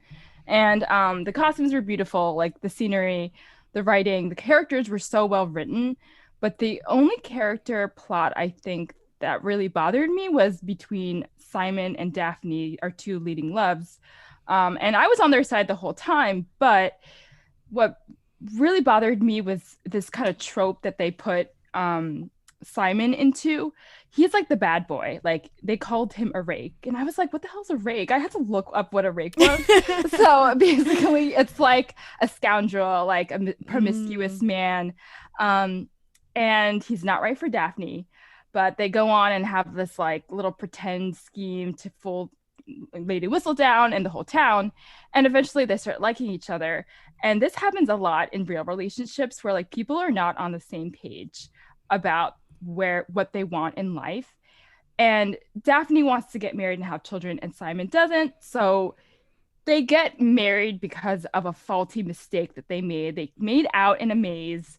and the costumes were beautiful, like the scenery, the writing, the characters were so well written. But the only character plot I think that really bothered me was between Simon and Daphne, our two leading loves, and I was on their side the whole time, but what really bothered me was this kind of trope that they put Simon into. He's like the bad boy. Like they called him a rake. And I was like, what the hell's a rake? I had to look up what a rake was. So basically, it's like a scoundrel, like a promiscuous man. Um, and he's not right for Daphne. But they go on and have this like little pretend scheme to fool Lady Whistledown and the whole town. And eventually they start liking each other. And this happens a lot in real relationships where like people are not on the same page about what they want in life. And Daphne wants to get married and have children, and Simon doesn't. So they get married because of a faulty mistake that they made. They made out in a maze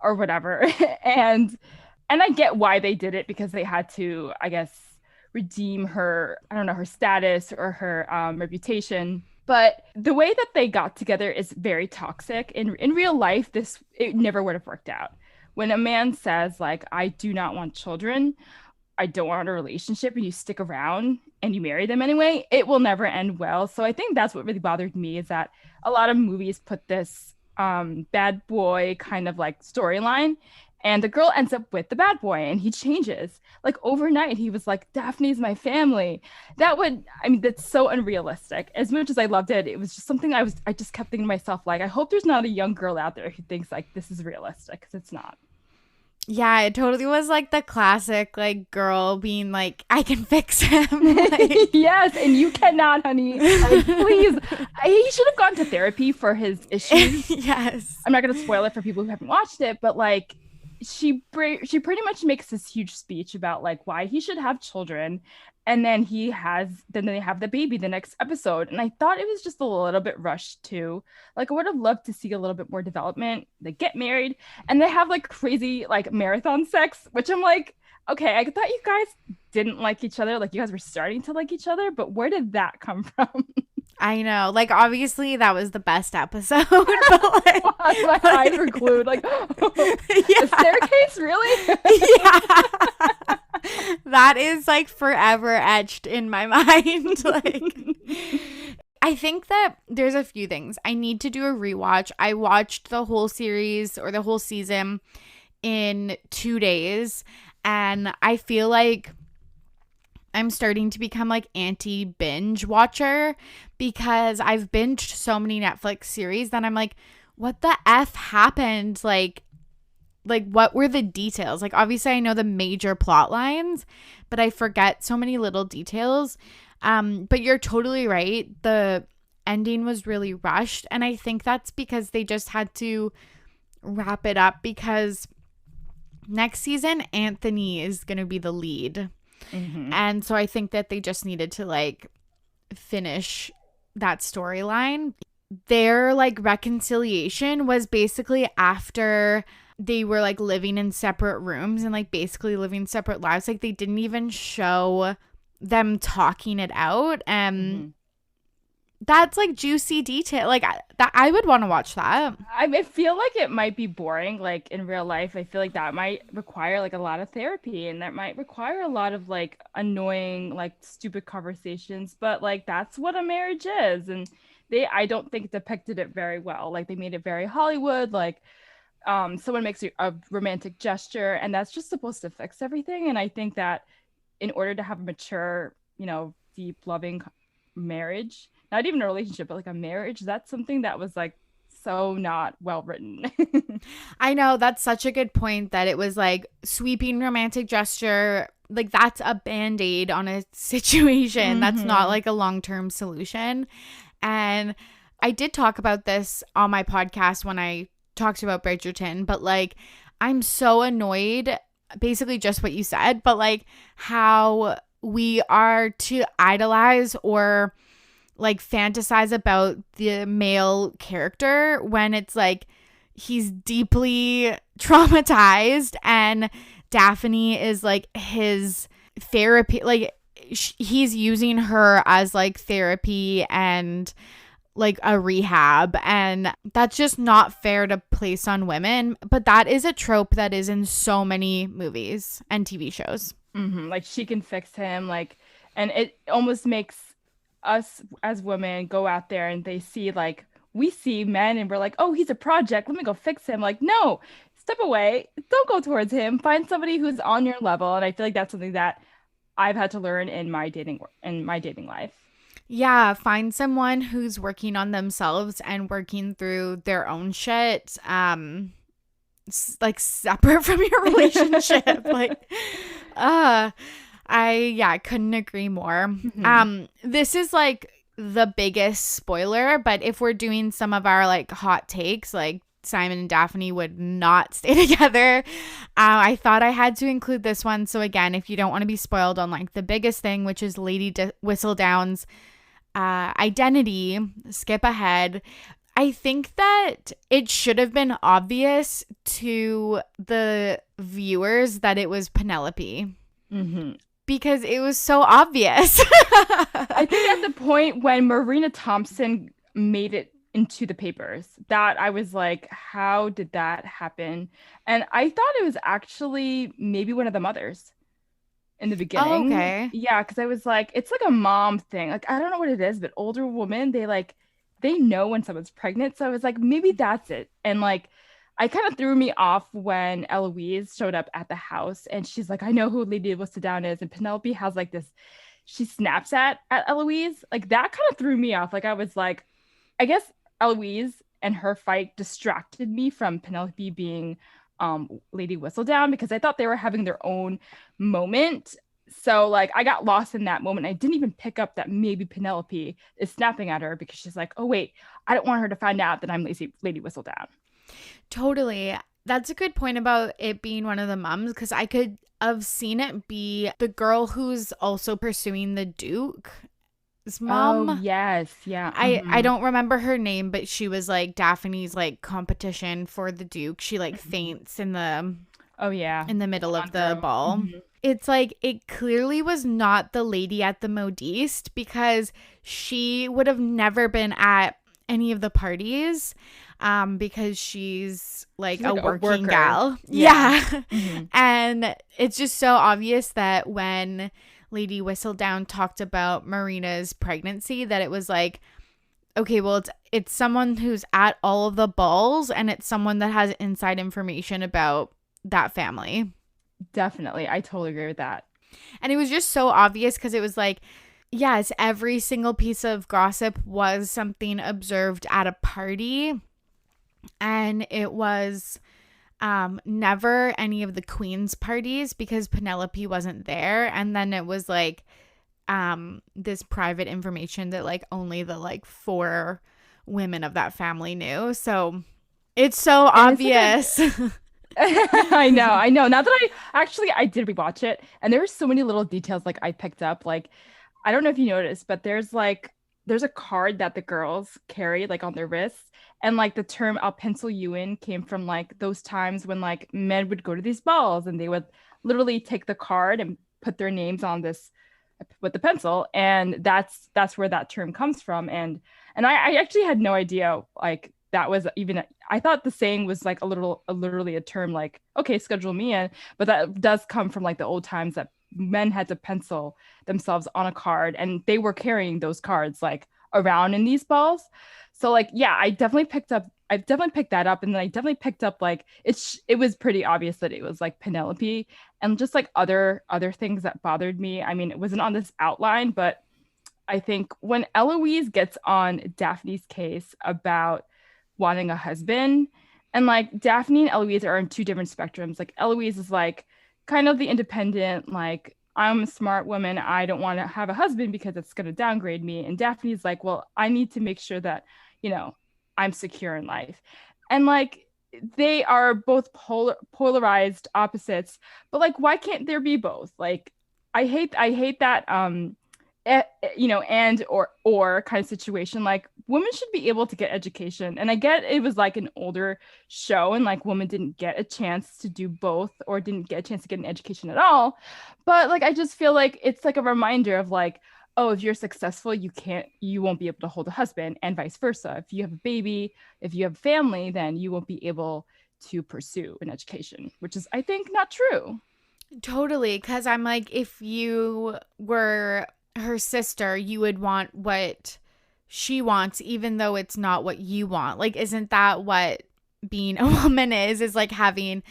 or whatever. and I get why they did it, because they had to, I guess, redeem her, I don't know, her status or her reputation. But the way that they got together is very toxic. In real life, it never would have worked out. When a man says like, I do not want children, I don't want a relationship, and you stick around and you marry them anyway, it will never end well. So I think that's what really bothered me, is that a lot of movies put this bad boy kind of like storyline, and the girl ends up with the bad boy and he changes. Like overnight, he was like, Daphne's my family. That's so unrealistic. As much as I loved it, it was just something I just kept thinking to myself, like, I hope there's not a young girl out there who thinks like this is realistic, because it's not. Yeah, it totally was like the classic like girl being like, I can fix him. Like, Yes, and you cannot, honey. Like, please. He should have gone to therapy for his issues. yes. I'm not going to spoil it for people who haven't watched it, but like she pretty much makes this huge speech about like why he should have children, And then then they have the baby the next episode. And I thought it was just a little bit rushed too. Like I would have loved to see a little bit more development. They get married and they have like crazy like marathon sex, which I'm like, okay, I thought you guys didn't like each other. Like you guys were starting to like each other, but where did that come from? I know. Like, obviously, that was the best episode. But like, My eyes were glued. Like, yeah. the staircase, really? Yeah. That is like forever etched in my mind. Like, I think that there's a few things. I need to do a rewatch. I watched the whole series or the whole season in 2 days, and I feel like I'm starting to become like anti binge watcher because I've binged so many Netflix series that I'm like, what the F happened? Like what were the details? Like, obviously I know the major plot lines, but I forget so many little details. But you're totally right. The ending was really rushed. And I think that's because they just had to wrap it up because next season, Anthony is going to be the lead. Mm-hmm. And so I think that they just needed to like finish that storyline. Their like reconciliation was basically after they were like living in separate rooms and like basically living separate lives. Like they didn't even show them talking it out. And that's like juicy detail. Like that I would want to watch that. I feel like it might be boring. Like in real life, I feel like that might require like a lot of therapy and that might require a lot of like annoying, like stupid conversations. But like that's what a marriage is. And I don't think depicted it very well. Like they made it very Hollywood. Like someone makes a romantic gesture and that's just supposed to fix everything. And I think that in order to have a mature, deep, loving marriage, not even a relationship, but like a marriage, that's something that was like so not well written. I know, that's such a good point that it was like sweeping romantic gesture. Like that's a band-aid on a situation. Mm-hmm. That's not like a long-term solution. And I did talk about this on my podcast when I talked about Bridgerton, but like I'm so annoyed, basically just what you said, but like how we are to idolize or like fantasize about the male character when it's like he's deeply traumatized and Daphne is like his therapy. Like he's using her as like therapy and like a rehab, and that's just not fair to place on women. But that is a trope that is in so many movies and TV shows. Mm-hmm. Like she can fix him, like, and it almost makes us as women go out there and they see like we see men and we're like, oh, he's a project, let me go fix him. Like, no, step away, don't go towards him, find somebody who's on your level. And I feel like that's something that I've had to learn in my dating life. Yeah, find someone who's working on themselves and working through their own shit, like separate from your relationship. Like, I couldn't agree more. Mm-hmm. This is like the biggest spoiler, but if we're doing some of our like hot takes, like Simon and Daphne would not stay together. I thought I had to include this one. So again, if you don't want to be spoiled on like the biggest thing, which is Lady Whistledown's identity, skip ahead. I think that it should have been obvious to the viewers that it was Penelope. Mm-hmm. Because it was so obvious. I think at the point when Marina Thompson made it into the papers, that I was like, how did that happen? And I thought it was actually maybe one of the mothers in the beginning. Oh, okay. Yeah, because I was like, it's like a mom thing. Like, I don't know what it is, but older women, they know when someone's pregnant. So I was like, maybe that's it. And like, I kind of threw me off when Eloise showed up at the house and she's like, I know who Lady Whistledown is. And Penelope has like this, she snaps at Eloise. Like that kind of threw me off. Like I was like, I guess Eloise and her fight distracted me from Penelope being Lady Whistledown because I thought they were having their own moment. So like I got lost in that moment. I didn't even pick up that maybe Penelope is snapping at her because she's like, oh wait, I don't want her to find out that I'm Lady Whistledown. Totally. That's a good point about it being one of the moms, because I could have seen it be the girl who's also pursuing the Duke's Oh, mom. yes. Yeah. I don't remember her name, but she was like Daphne's like competition for the Duke. She like faints Oh, yeah. in the middle of Blonde the girl. ball. It's like it clearly was not the lady at the modiste, because she would have never been at any of the parties, because she's like She's a like a working worker. gal. Yeah. Yeah. And it's just so obvious that when Lady Whistledown talked about Marina's pregnancy, that it was like, okay, well, it's someone who's at all of the balls, and it's someone that has inside information about that family. Definitely. I totally agree with that. And it was just so obvious, because it was like, yes, every single piece of gossip was something observed at a party, and it was never any of the queen's parties, because Penelope wasn't there. And then it was like this private information that like only the like 4 women of that family knew. So it's so And it's like obvious. I know. Now that I did rewatch it, and there were so many little details like I picked up. Like, I don't know if you noticed, but there's a card that the girls carry like on their wrists, and like the term "I'll pencil you in" came from like those times when like men would go to these balls and they would literally take the card and put their names on this with the pencil, and that's where that term comes from. And I actually had no idea like that was even. I thought the saying was like literally a term like, okay, schedule me in, but that does come from like the old times that men had to pencil themselves on a card, and they were carrying those cards like around in these balls. So like, yeah, I definitely picked that up, and then I definitely picked up like it was pretty obvious that it was like Penelope, and just like other things that bothered me. I mean, it wasn't on this outline, but I think when Eloise gets on Daphne's case about wanting a husband, and like Daphne and Eloise are on 2 different spectrums. Like Eloise is like kind of the independent, like, I'm a smart woman, I don't want to have a husband because it's going to downgrade me. And Daphne's like, well, I need to make sure that, you know, I'm secure in life. And like they are both polarized opposites, but like why can't there be both? Like I hate that and or kind of situation. Like women should be able to get education, and I get it was like an older show and like women didn't get a chance to do both or didn't get a chance to get an education at all. But like I just feel like it's like a reminder of like, oh, if you're successful, you won't be able to hold a husband, and vice versa. If you have a baby, if you have a family, then you won't be able to pursue an education, which is, I think, not true. Totally, because I'm like, if you were her sister, you would want what she wants, even though it's not what you want. Like, isn't that what being a woman is like having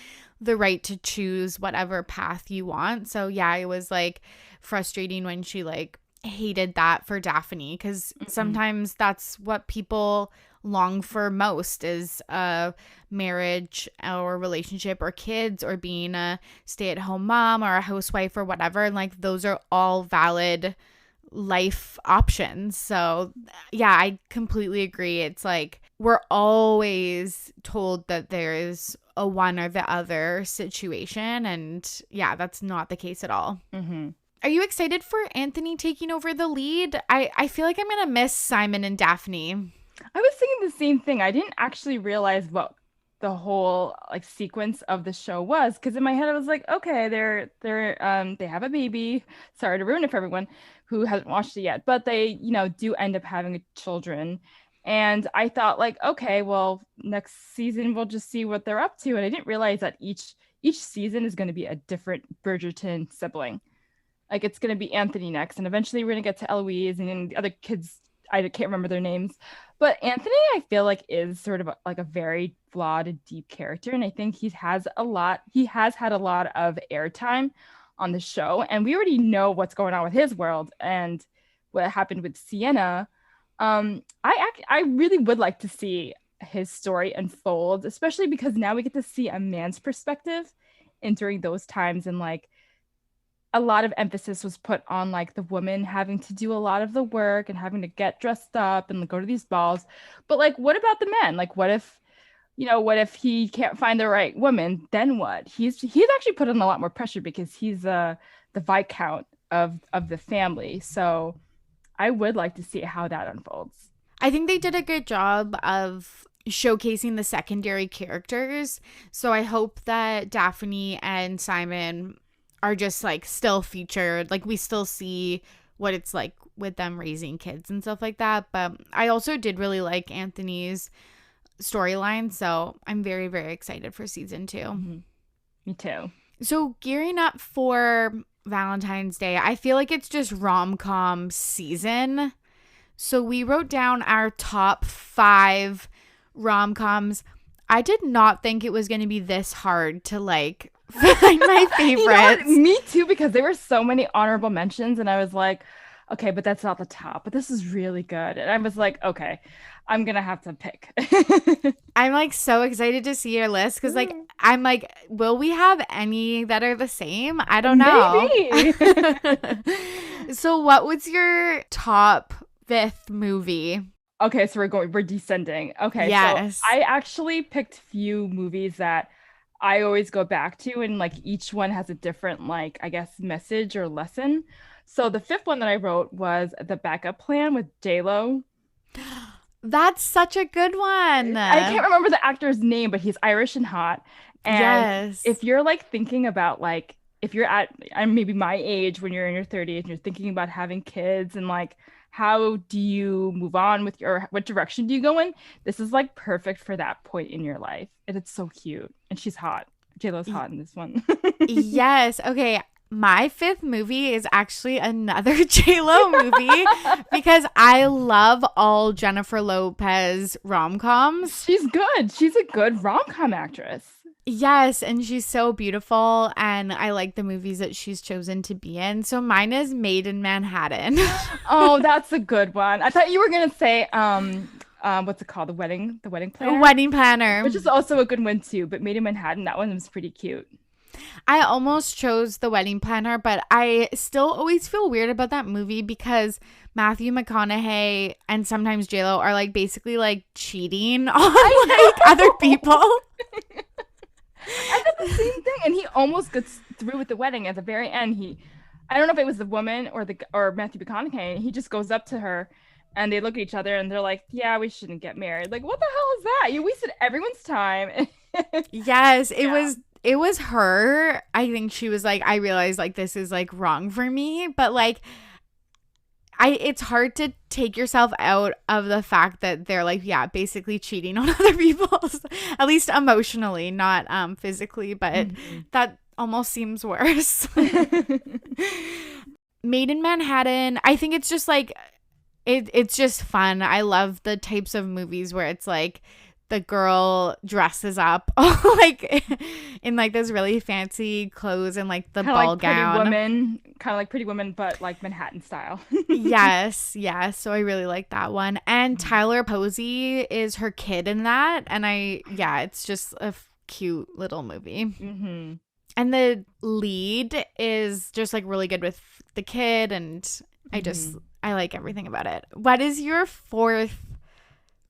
the right to choose whatever path you want? So yeah, it was like frustrating when she like hated that for Daphne, because sometimes that's what people long for most, is a marriage or relationship or kids or being a stay-at-home mom or a housewife or whatever. And like those are all valid life options. So yeah, I completely agree. It's like we're always told that there's a one or the other situation, and yeah, that's not the case at all. Are you excited for Anthony taking over the lead? I feel like I'm gonna miss Simon and Daphne. I was thinking the same thing. I didn't actually realize what the whole like sequence of the show was, because in my head I was like, okay, they have a baby. Sorry to ruin it for everyone who hasn't watched it yet, but they, do end up having children. And I thought like, okay, well, next season we'll just see what they're up to. And I didn't realize that each season is going to be a different Bridgerton sibling. Like it's going to be Anthony next, and eventually we're going to get to Eloise and then the other kids. I can't remember their names, but Anthony, I feel like is sort of like a very flawed and deep character, and I think he has had a lot of airtime on the show, and we already know what's going on with his world and what happened with Sienna. I really would like to see his story unfold, especially because now we get to see a man's perspective, and during those times, and like a lot of emphasis was put on like the woman having to do a lot of the work and having to get dressed up and like, go to these balls. But like, what about the men? Like, what if what if he can't find the right woman? Then what? He's actually put in a lot more pressure because he's the viscount of the family. So I would like to see how that unfolds. I think they did a good job of showcasing the secondary characters. So I hope that Daphne and Simon are just like still featured. Like we still see what it's like with them raising kids and stuff like that. But I also did really like Anthony's storyline. So I'm very, very excited for season 2. Mm-hmm. Me too. So gearing up for Valentine's Day, I feel like it's just rom-com season. So we wrote down our top 5 rom-coms. I did not think it was going to be this hard to like find my favorites. Me too, because there were so many honorable mentions and I was like, okay, but that's not the top, but this is really good. And I was like, okay, I'm going to have to pick. I'm like so excited to see your list because like I'm like, will we have any that are the same? I don't know. Maybe. So what was your top 5th movie? Okay, so we're descending. Okay, yes. So I actually picked few movies that I always go back to, and like each one has a different, like, I guess, message or lesson. So the 5th one that I wrote was The Backup Plan with J-Lo. That's such a good one. I can't remember the actor's name, but he's Irish and hot. And yes. If you're like thinking about like, if you're at maybe my age when you're in your 30s and you're thinking about having kids and like, how do you move on with what direction do you go in? This is like perfect for that point in your life. And it's so cute. And she's hot. J-Lo's hot in this one. Yes. Okay. My 5th movie is actually another J-Lo movie because I love all Jennifer Lopez rom-coms. She's good. She's a good rom-com actress. Yes, and she's so beautiful, and I like the movies that she's chosen to be in. So mine is Made in Manhattan. Oh, that's a good one. I thought you were gonna say what's it called? The Wedding Planner? Wedding Planner. Which is also a good one too, but Made in Manhattan, that one was pretty cute. I almost chose The Wedding Planner, but I still always feel weird about that movie because Matthew McConaughey and sometimes J-Lo are like basically like cheating on like other people. I did the same thing, and he almost gets through with the wedding at the very end. I don't know if it was the woman or Matthew McConaughey, and he just goes up to her, and they look at each other, and they're like, "Yeah, we shouldn't get married." Like, what the hell is that? You wasted everyone's time. Yes, it was her. I think she was like, I realized like this is like wrong for me, but like it's hard to take yourself out of the fact that they're like, yeah, basically cheating on other people, at least emotionally, not physically, but that almost seems worse. Made in Manhattan, I think it's just like, it's just fun. I love the types of movies where it's like the girl dresses up like in like this really fancy clothes and like the ball gown. Kind of like Pretty Woman, but like Manhattan style. Yes. So I really like that one. And Tyler Posey is her kid in that. And it's just a cute little movie. Mm-hmm. And the lead is just like really good with the kid. And I like everything about it. What is your 4th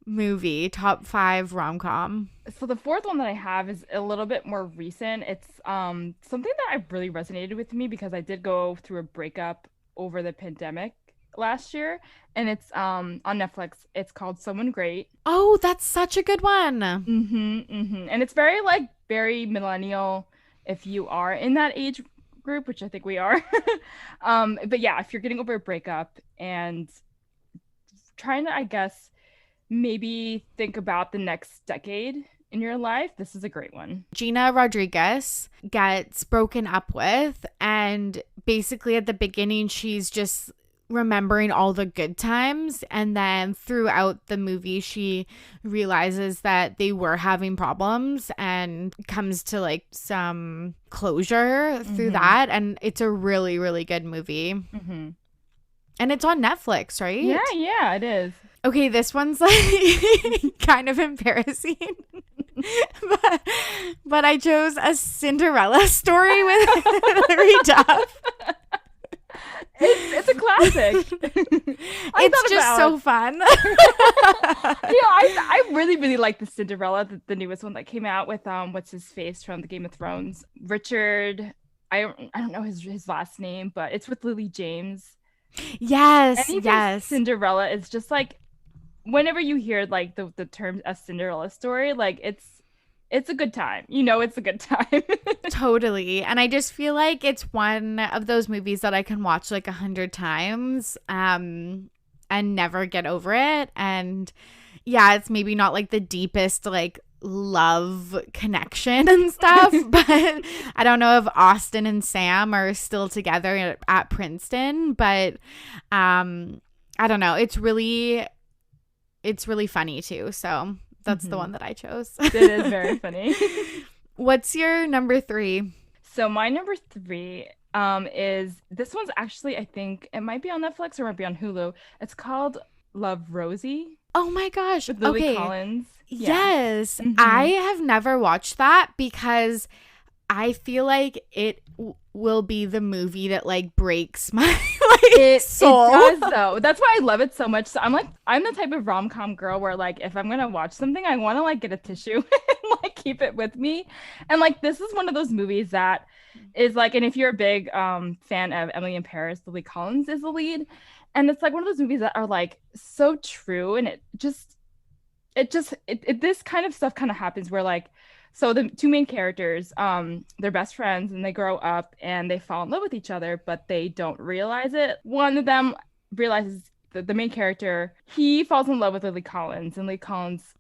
movie, top 5 rom-com? So the 4th one that I have is a little bit more recent. It's something that really resonated with me because I did go through a breakup over the pandemic last year, and it's on Netflix. It's called Someone Great. Oh, that's such a good one. And it's very millennial if you are in that age group, which I think we are. But yeah, if you're getting over a breakup and trying to, I guess, maybe think about the next decade in your life, this is a great one. Gina Rodriguez gets broken up with, and basically at the beginning she's just remembering all the good times, and then throughout the movie she realizes that they were having problems and comes to like some closure through that, and it's a really, really good movie. And it's on Netflix, right? Yeah, it is. Okay, this one's like kind of embarrassing. but I chose A Cinderella Story with Hilary Duff. It's a classic. It's just so fun. I really like the Cinderella, the newest one that came out with what's his face from the Game of Thrones, Richard. I don't know his last name, but it's with Lily James. Yes, Anything yes. Cinderella is just like whenever you hear like the term a Cinderella story, like it's a good time. It's a good time. Totally. And I just feel like it's one of those movies that I can watch like 100 times and never get over it. And yeah, it's maybe not like the deepest like love connection and stuff, but I don't know if Austin and Sam are still together at Princeton, but I don't know. It's really funny too. So that's the one that I chose. It is very funny. What's your number 3? So my number 3 is this one's actually, I think it might be on Netflix or it might be on Hulu. It's called Love, Rosie. Oh my gosh. With Lily okay. Collins. Yeah. Yes. I have never watched that because I feel like it will be the movie that like breaks my soul. It does though. That's why I love it so much. So I'm the type of rom-com girl where like if I'm gonna watch something, I want to like get a tissue and like keep it with me. And like this is one of those movies that is like, and if you're a big fan of Emily in Paris, Lily Collins is the lead. And it's like one of those movies that are like so true, and this kind of stuff kind of happens where like, so the two main characters, they're best friends and they grow up and they fall in love with each other, but they don't realize it. One of them realizes that the main character, he falls in love with Lily Collins, and Lily Collins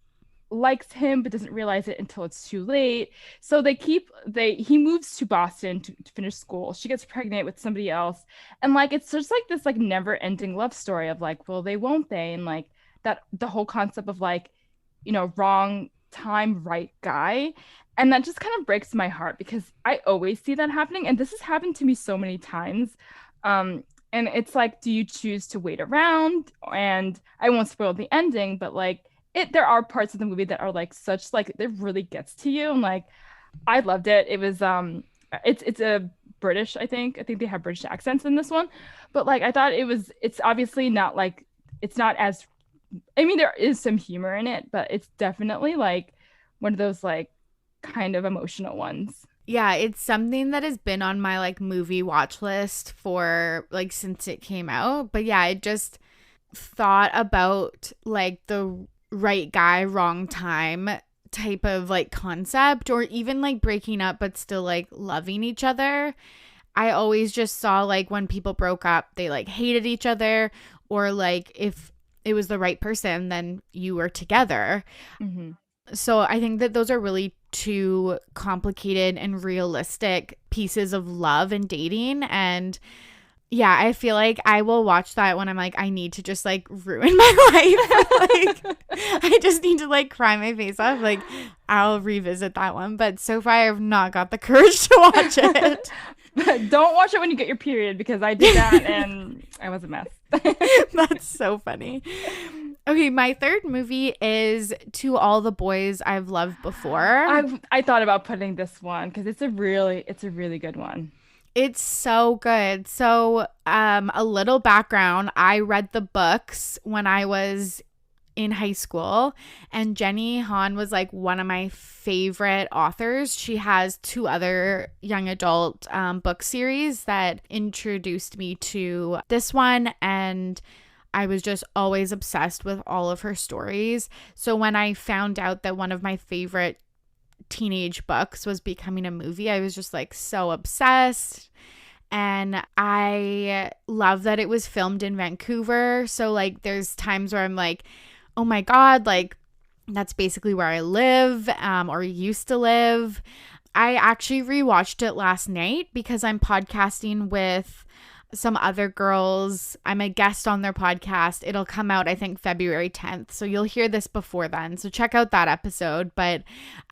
likes him but doesn't realize it until it's too late. So he moves to Boston to finish school. She gets pregnant with somebody else, and like it's just like this like never ending love story of like, well, they won't they, and like that the whole concept of like, wrong time, right guy. And that just kind of breaks my heart because I always see that happening, and this has happened to me so many times. And it's like, do you choose to wait around? And I won't spoil the ending, but like there are parts of the movie that are like such like it really gets to you, and like I loved it. It was it's a British, I think they have British accents in this one, but like I thought it's obviously not like, it's not as, I mean there is some humor in it, but it's definitely like one of those like kind of emotional ones. Yeah, it's something that has been on my like movie watch list for like since it came out. But yeah, I just thought about like the right guy, wrong time type of like concept, or even like breaking up but still like loving each other. I always just saw like when people broke up, they like hated each other, or like if it was the right person, then you were together. Mm-hmm. So I think that those are really two complicated and realistic pieces of love and dating. And yeah, I feel like I will watch that when I'm like, I need to just like ruin my life. Like, I just need to like cry my face off. Like, I'll revisit that one. But so far, I've not got the courage to watch it. Don't watch it when you get your period, because I did that and I was a mess. That's so funny. Okay, my third movie is To All the Boys I've Loved Before. I thought about putting this one because it's a really good one. It's so good. So, a little background. I read the books when I was in high school, and Jenny Han was like one of my favorite authors. She has 2 other young adult book series that introduced me to this one, and I was just always obsessed with all of her stories. So when I found out that one of my favorite teenage books was becoming a movie, I was just like so obsessed. And I love that it was filmed in Vancouver. So like there's times where I'm like, oh my God, like that's basically where I live or used to live. I actually rewatched it last night because I'm podcasting with some other girls. I'm a guest on their podcast. It'll come out, I think, February 10th. So you'll hear this before then. So check out that episode. But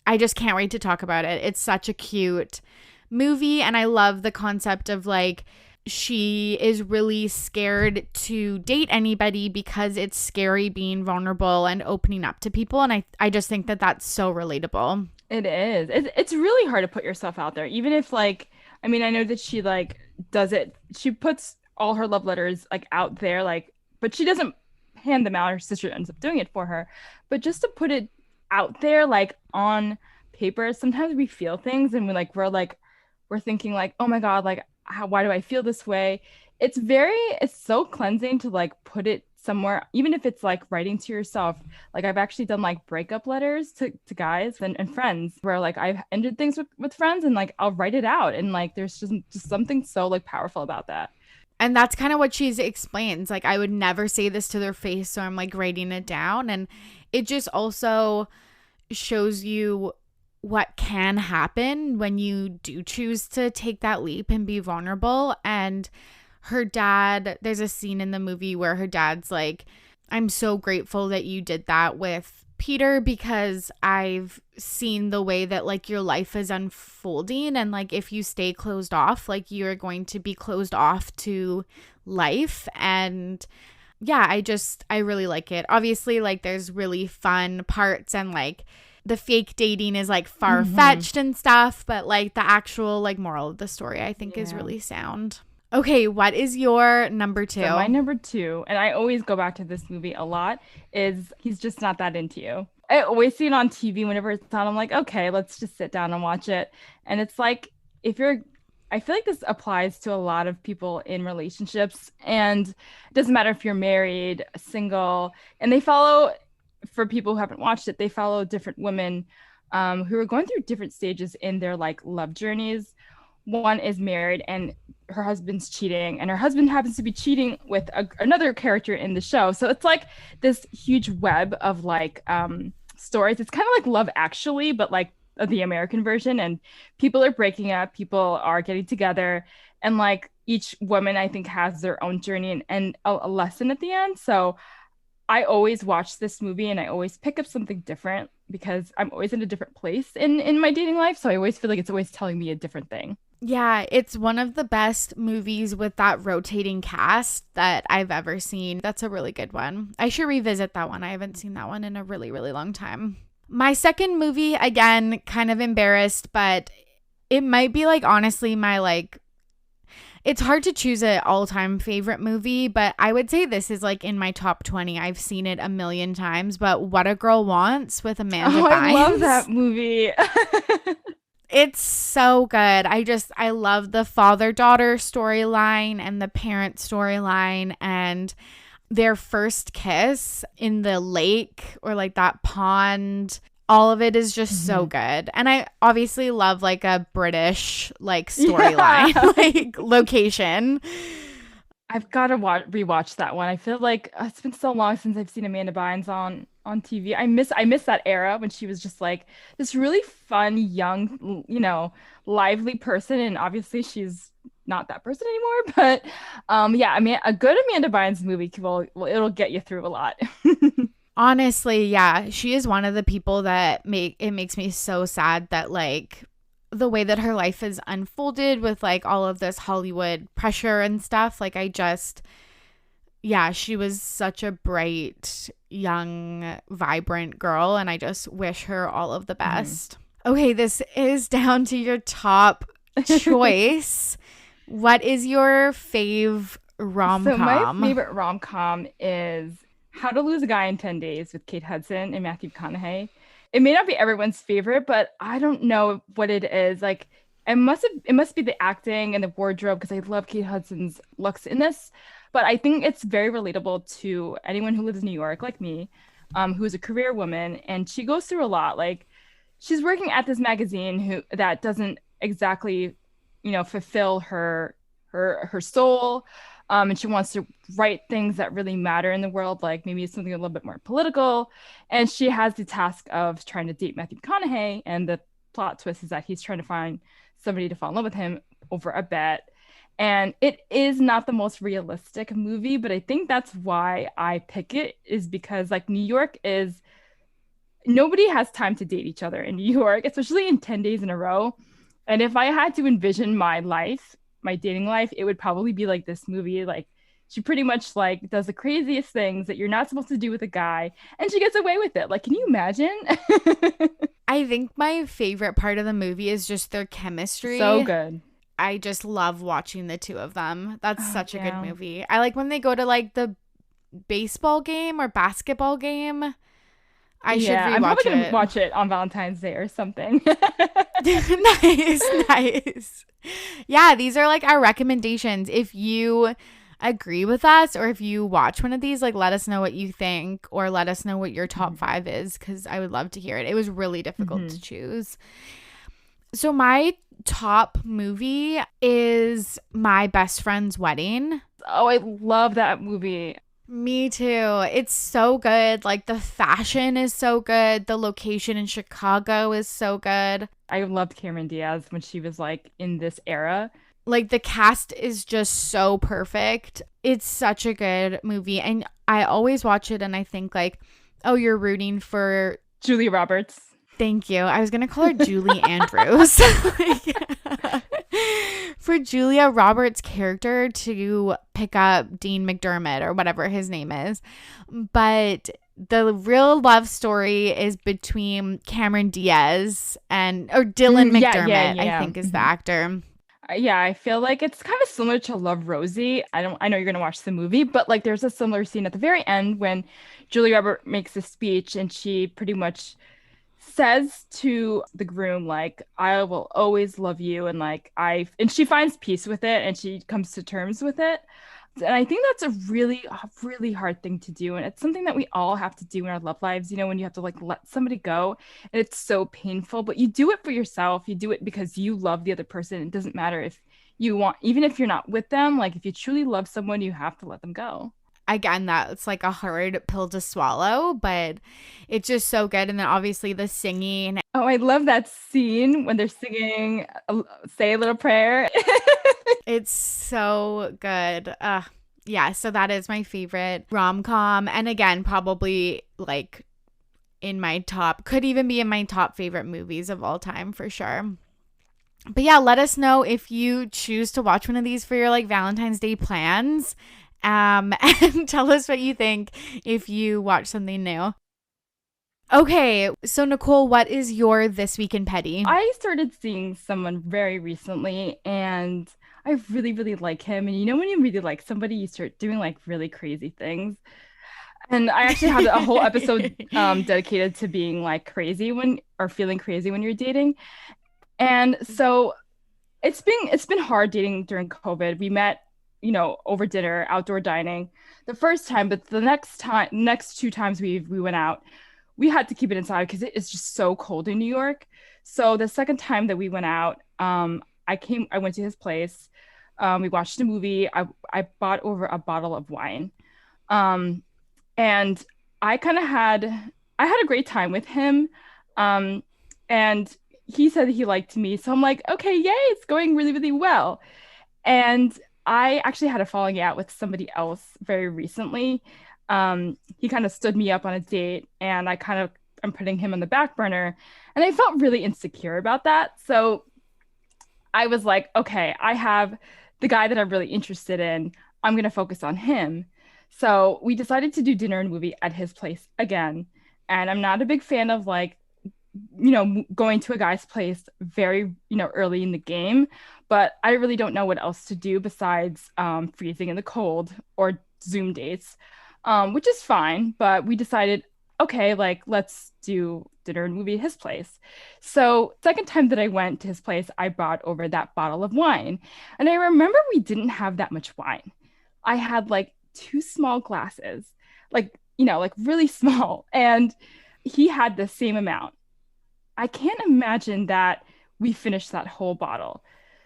I just can't wait to talk about it. It's such a cute movie. And I love the concept of like, she is really scared to date anybody because it's scary being vulnerable and opening up to people. And I just think that that's so relatable. It is. It's really hard to put yourself out there, even if like, I mean, I know that she like does it. She puts all her love letters like out there, like, but she doesn't hand them out. Her sister ends up doing it for her. But just to put it out there, like on paper, sometimes we feel things and we're thinking like, oh my God, like why do I feel this way? It's so cleansing to like put it somewhere, even if it's like writing to yourself. Like I've actually done like breakup letters to guys and friends where like I've ended things with friends and like I'll write it out. And like there's just something so like powerful about that. And that's kind of what she explains. Like, I would never say this to their face, so I'm like writing it down. And it just also shows you what can happen when you do choose to take that leap and be vulnerable. And her dad, there's a scene in the movie where her dad's like, I'm so grateful that you did that with Peter, because I've seen the way that like your life is unfolding, and like if you stay closed off, like you're going to be closed off to life. And yeah, I really like it. Obviously, like there's really fun parts and like the fake dating is like far-fetched and stuff, but like the actual like moral of the story I think is really sound. Okay, what is your number two? So my number two, and I always go back to this movie a lot, is He's Just Not That Into You. I always see it on TV whenever it's on. I'm like, okay, let's just sit down and watch it. And it's like, I feel like this applies to a lot of people in relationships. And it doesn't matter if you're married, single, and for people who haven't watched it, they follow different women who are going through different stages in their like love journeys. One is married and her husband's cheating, and her husband happens to be cheating with another character in the show. So it's like this huge web of like stories. It's kind of like Love Actually, but like the American version. And people are breaking up, people are getting together, and like each woman I think has their own journey and a lesson at the end. So I always watch this movie and I always pick up something different because I'm always in a different place in my dating life. So I always feel like it's always telling me a different thing. Yeah, it's one of the best movies with that rotating cast that I've ever seen. That's a really good one. I should revisit that one. I haven't seen that one in a really, really long time. My second movie, again, kind of embarrassed, but it might be like honestly my like, it's hard to choose an all-time favorite movie, but I would say this is like in my top 20. I've seen it a million times, but What a Girl Wants with Amanda Bynes. I love that movie. It's so good. I love the father-daughter storyline and the parent storyline and their first kiss in the lake or like that pond. All of it is just so good. And I obviously love like a British like storyline, like location. I've got to rewatch that one. I feel like it's been so long since I've seen Amanda Bynes on TV. I miss that era when she was just like this really fun, young, lively person. And obviously she's not that person anymore. But yeah, I mean, a good Amanda Bynes movie it'll get you through a lot. Honestly, yeah, she is one of the people that makes me so sad that like the way that her life is unfolded with like all of this Hollywood pressure and stuff. Like she was such a bright, young, vibrant girl, and I just wish her all of the best. Okay, this is down to your top choice. What is your fave rom-com? So my favorite rom-com is How to Lose a Guy in 10 Days with Kate Hudson and Matthew McConaughey. It may not be everyone's favorite, but I don't know what it is. Like it must be the acting and the wardrobe because I love Kate Hudson's looks in this. But I think it's very relatable to anyone who lives in New York like me, who is a career woman, and she goes through a lot. Like she's working at this magazine that doesn't exactly, fulfill her soul. And she wants to write things that really matter in the world, like maybe something a little bit more political. And she has the task of trying to date Matthew McConaughey. And the plot twist is that he's trying to find somebody to fall in love with him over a bet. And it is not the most realistic movie, but I think that's why I pick it, is because like nobody has time to date each other in New York, especially in 10 days in a row. And if I had to envision my dating life, it would probably be like this movie. Like she pretty much like does the craziest things that you're not supposed to do with a guy, and she gets away with it. Like, can you imagine? I think my favorite part of the movie is just their chemistry. So good. I just love watching the two of them. That's Oh, such a good yeah. movie. I like when they go to like the baseball game or basketball game. I should Yeah, I'm probably rewatch gonna it. watch it on Valentine's Day or something. Nice, nice. Yeah, these are like our recommendations. If you agree with us or if you watch one of these, like let us know what you think or let us know what your top Mhm. 5 is because I would love to hear it. It was really difficult to Mhm. choose. So my top movie is My Best Friend's Wedding. Oh, I love that movie. Me too. It's so good. Like the fashion is so good. The location in Chicago is so good. I loved Cameron Diaz when she was like in this era. Like the cast is just so perfect. It's such a good movie. And I always watch it and I think like, oh, you're rooting for Julia Roberts. thank you. I was gonna call her Julie Andrews. For Julia Roberts' character to pick up Dean McDermott or whatever his name is. But the real love story is between Cameron Diaz and or Dylan Yeah, yeah, McDermott, I yeah. think is the actor. Yeah, I feel like it's kind of similar to Love Rosie. I know you're gonna watch the movie, but like there's a similar scene at the very end when Julia Roberts makes a speech and she pretty much says to the groom like I will always love you and like I and she finds peace with it and she comes to terms with it. And I think that's a really hard thing to do. And it's something that we all have to do in our love lives, when you have to like let somebody go and it's so painful, but you do it for yourself. You do it because you love the other person. It doesn't matter if you want, even if you're not with them, like if you truly love someone, you have to let them go. Again, that's like a hard pill to swallow, but it's just so good. And then obviously the singing. Oh, I love that scene when they're singing Say a Little Prayer. It's so good. Yeah, so that is my favorite rom-com. And again, probably like in my top, could even be in my top favorite movies of all time for sure. But yeah, let us know if you choose to watch one of these for your like Valentine's Day plans. And tell us what you think if you watch something new. Okay, so Nicole, what is your This Week in Petty? I started seeing someone very recently and I really, really like him. And when you really like somebody, you start doing like really crazy things. And I actually had a whole episode dedicated to being like crazy when or feeling crazy when you're dating. And so it's been hard dating during COVID. We met, over dinner, outdoor dining the first time, but the next two times we went out, we had to keep it inside because it is just so cold in New York. So the second time that we went out, I went to his place. We watched a movie. I bought over a bottle of wine. Um, and I had a great time with him. Um, and he said he liked me. So I'm like, okay, yay, it's going really, really well. And I actually had a falling out with somebody else very recently. He kind of stood me up on a date, and I'm putting him on the back burner, and I felt really insecure about that. So I was like, okay, I have the guy that I'm really interested in. I'm gonna focus on him. So we decided to do dinner and movie at his place again. And I'm not a big fan of like going to a guy's place very, early in the game. But I really don't know what else to do besides freezing in the cold or Zoom dates, which is fine. But we decided, okay, like let's do dinner and movie at his place. So second time that I went to his place, I brought over that bottle of wine. And I remember we didn't have that much wine. I had like two small glasses, like, like really small. And he had the same amount. I can't imagine that we finished that whole bottle.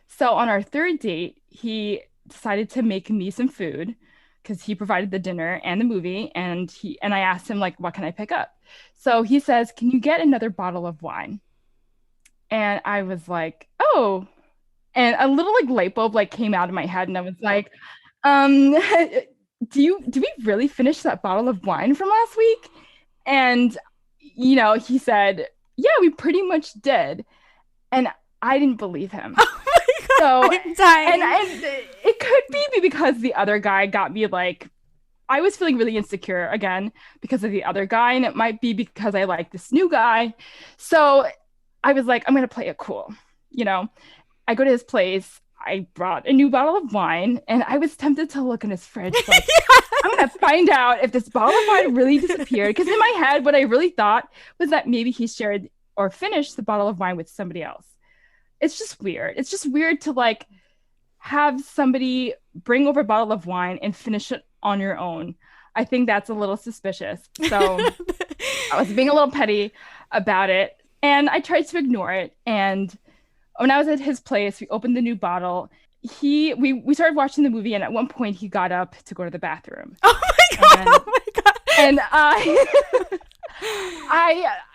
So on our third date, he decided to make me some food because he provided the dinner and the movie, and I asked him like, what can I pick up? So he says, can you get another bottle of wine? And I was like, oh, and a little like light bulb like came out of my head, and I was like, um, do we really finish that bottle of wine from last week? And he said, yeah, we pretty much did. And I didn't believe him. Oh my So, God, I'm dying. and it could be because the other guy got me like, I was feeling really insecure again because of the other guy. And it might be because I like this new guy. So I was like, I'm going to play it cool. I go to his place. I brought a new bottle of wine, and I was tempted to look in his fridge. Like, I'm going to find out if this bottle of wine really disappeared. Because in my head, what I really thought was that maybe he shared or finished the bottle of wine with somebody else. It's just weird. It's just weird to like have somebody bring over a bottle of wine and finish it on your own. I think that's a little suspicious. So I was being a little petty about it, and I tried to ignore it. And when I was at his place, we opened the new bottle. We started watching the movie, and at one point he got up to go to the bathroom. Oh my god! Oh my god! And I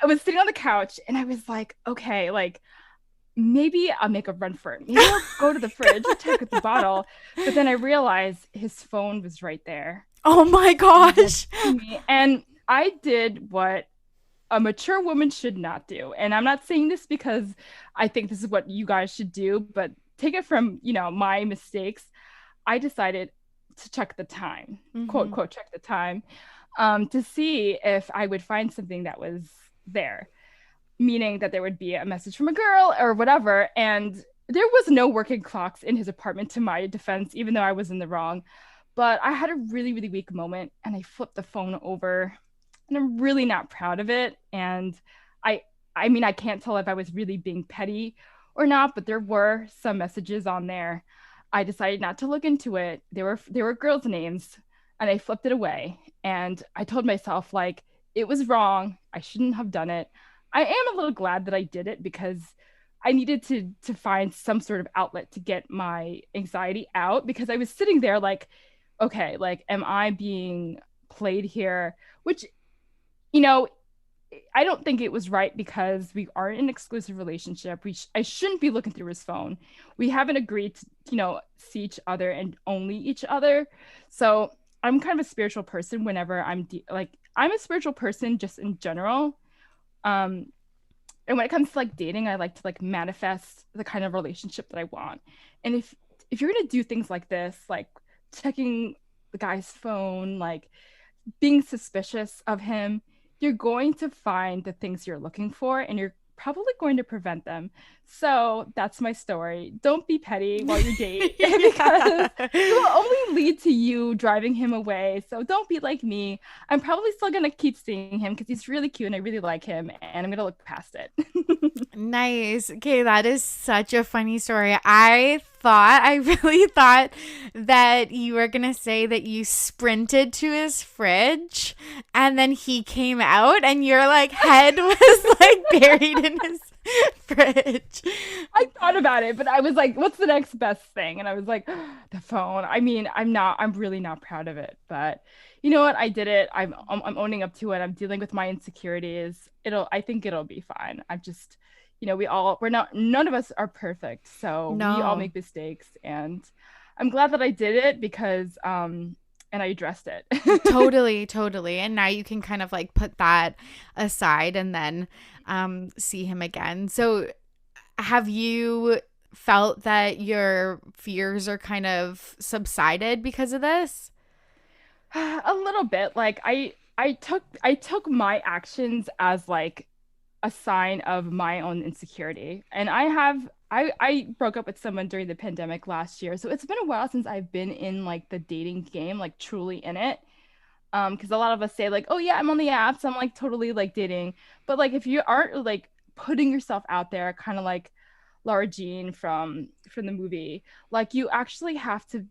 was sitting on the couch, and I was like, okay, like maybe I'll make a run for it. Maybe I'll go to the fridge and check the bottle. But then I realized his phone was right there. Oh my gosh! And I did what a mature woman should not do. And I'm not saying this because I think this is what you guys should do, but take it from, my mistakes. I decided to check the time, quote, quote, check the time, to see if I would find something that was there, meaning that there would be a message from a girl or whatever. And there was no working clocks in his apartment, to my defense, even though I was in the wrong. But I had a really, really weak moment, and I flipped the phone over, and I'm really not proud of it. And I mean, I can't tell if I was really being petty or not, but there were some messages on there. I decided not to look into it. There were girls' names, and I flipped it away. And I told myself, like, it was wrong. I shouldn't have done it. I am a little glad that I did it, because I needed to find some sort of outlet to get my anxiety out, because I was sitting there like, okay, like, am I being played here? Which, I don't think it was right, because we aren't in an exclusive relationship. I shouldn't be looking through his phone. We haven't agreed to, see each other and only each other. So I'm kind of a spiritual person whenever I'm a spiritual person just in general. And when it comes to like dating, I like to like manifest the kind of relationship that I want. And if you're going to do things like this, like checking the guy's phone, like being suspicious of him, you're going to find the things you're looking for, and you're probably going to prevent them. So that's my story. Don't be petty while you're dating, because it will only lead to you driving him away. So don't be like me. I'm probably still going to keep seeing him because he's really cute and I really like him, and I'm going to look past it. Nice. Okay, that is such a funny story. I really thought that you were going to say that you sprinted to his fridge and then he came out and your like head was like buried in his fridge. I thought about it, but I was like, what's the next best thing? And I was like, the phone. I mean, I'm really not proud of it, but you know what? I did it. I'm owning up to it. I'm dealing with my insecurities. I think it'll be fine. I'm just, none of us are perfect. So No. We all make mistakes, and I'm glad that I did it, because, and I addressed it. Totally. And now you can kind of like put that aside and then see him again. So have you felt that your fears are kind of subsided because of this? A little bit. Like I took my actions as like a sign of my own insecurity. And I broke up with someone during the pandemic last year. So it's been a while since I've been in like the dating game, like truly in it. Because a lot of us say like, oh yeah, I'm on the apps, I'm like totally like dating. But like if you aren't like putting yourself out there, kind of like Laura Jean from the movie, like you actually have to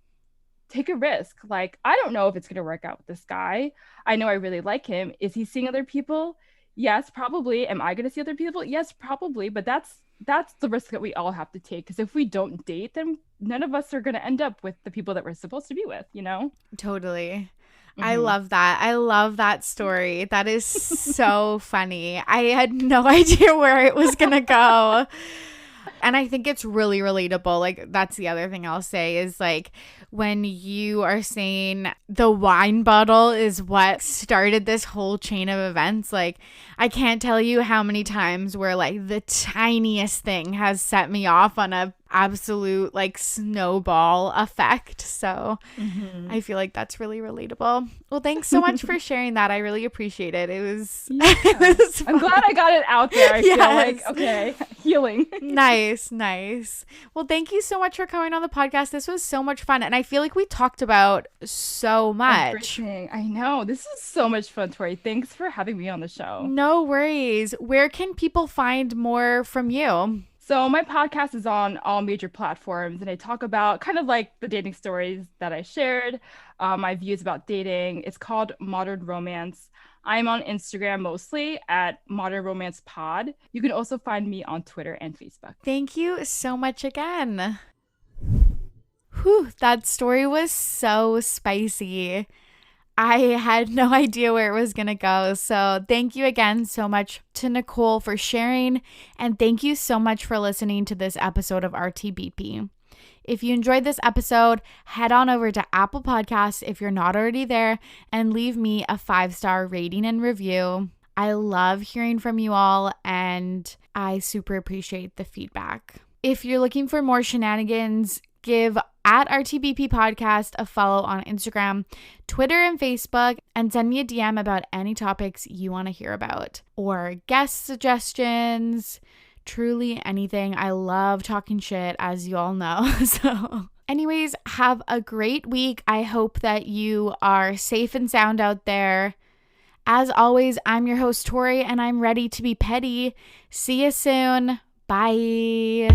take a risk. Like, I don't know if it's gonna work out with this guy. I know I really like him. Is he seeing other people? Yes, probably. Am I gonna see other people? Yes, probably. But that's the risk that we all have to take, because if we don't date, then none of us are gonna end up with the people that we're supposed to be with, Totally. I love that. I love that story. That is so funny. I had no idea where it was gonna go. And I think it's really relatable. Like, that's the other thing I'll say is like, when you are saying the wine bottle is what started this whole chain of events, like, I can't tell you how many times where like the tiniest thing has set me off on a absolute like snowball effect. So I feel like that's really relatable. Well, thanks so much for sharing that. I really appreciate it. It was, I'm glad I got it out there. I feel like, okay, healing. Nice. Nice. Well, thank you so much for coming on the podcast. This was so much fun. And I feel like we talked about so much. Everything. I know. This is so much fun, Tori. Thanks for having me on the show. No worries. Where can people find more from you? So my podcast is on all major platforms, and I talk about kind of like the dating stories that I shared, my views about dating. It's called Modern Romance. I'm on Instagram mostly at Modern Romance Pod. You can also find me on Twitter and Facebook. Thank you so much again. Whew, that story was so spicy. I had no idea where it was going to go. So thank you again so much to Nicole for sharing. And thank you so much for listening to this episode of RTBP. If you enjoyed this episode, head on over to Apple Podcasts if you're not already there and leave me a 5-star rating and review. I love hearing from you all and I super appreciate the feedback. If you're looking for more shenanigans, give at RTBP Podcast a follow on Instagram, Twitter, and Facebook, and send me a DM about any topics you want to hear about or guest suggestions, truly anything. I love talking shit, as you all know. So anyways, have a great week. I hope that you are safe and sound out there. As always, I'm your host, Torry, and I'm ready to be petty. See you soon. Bye.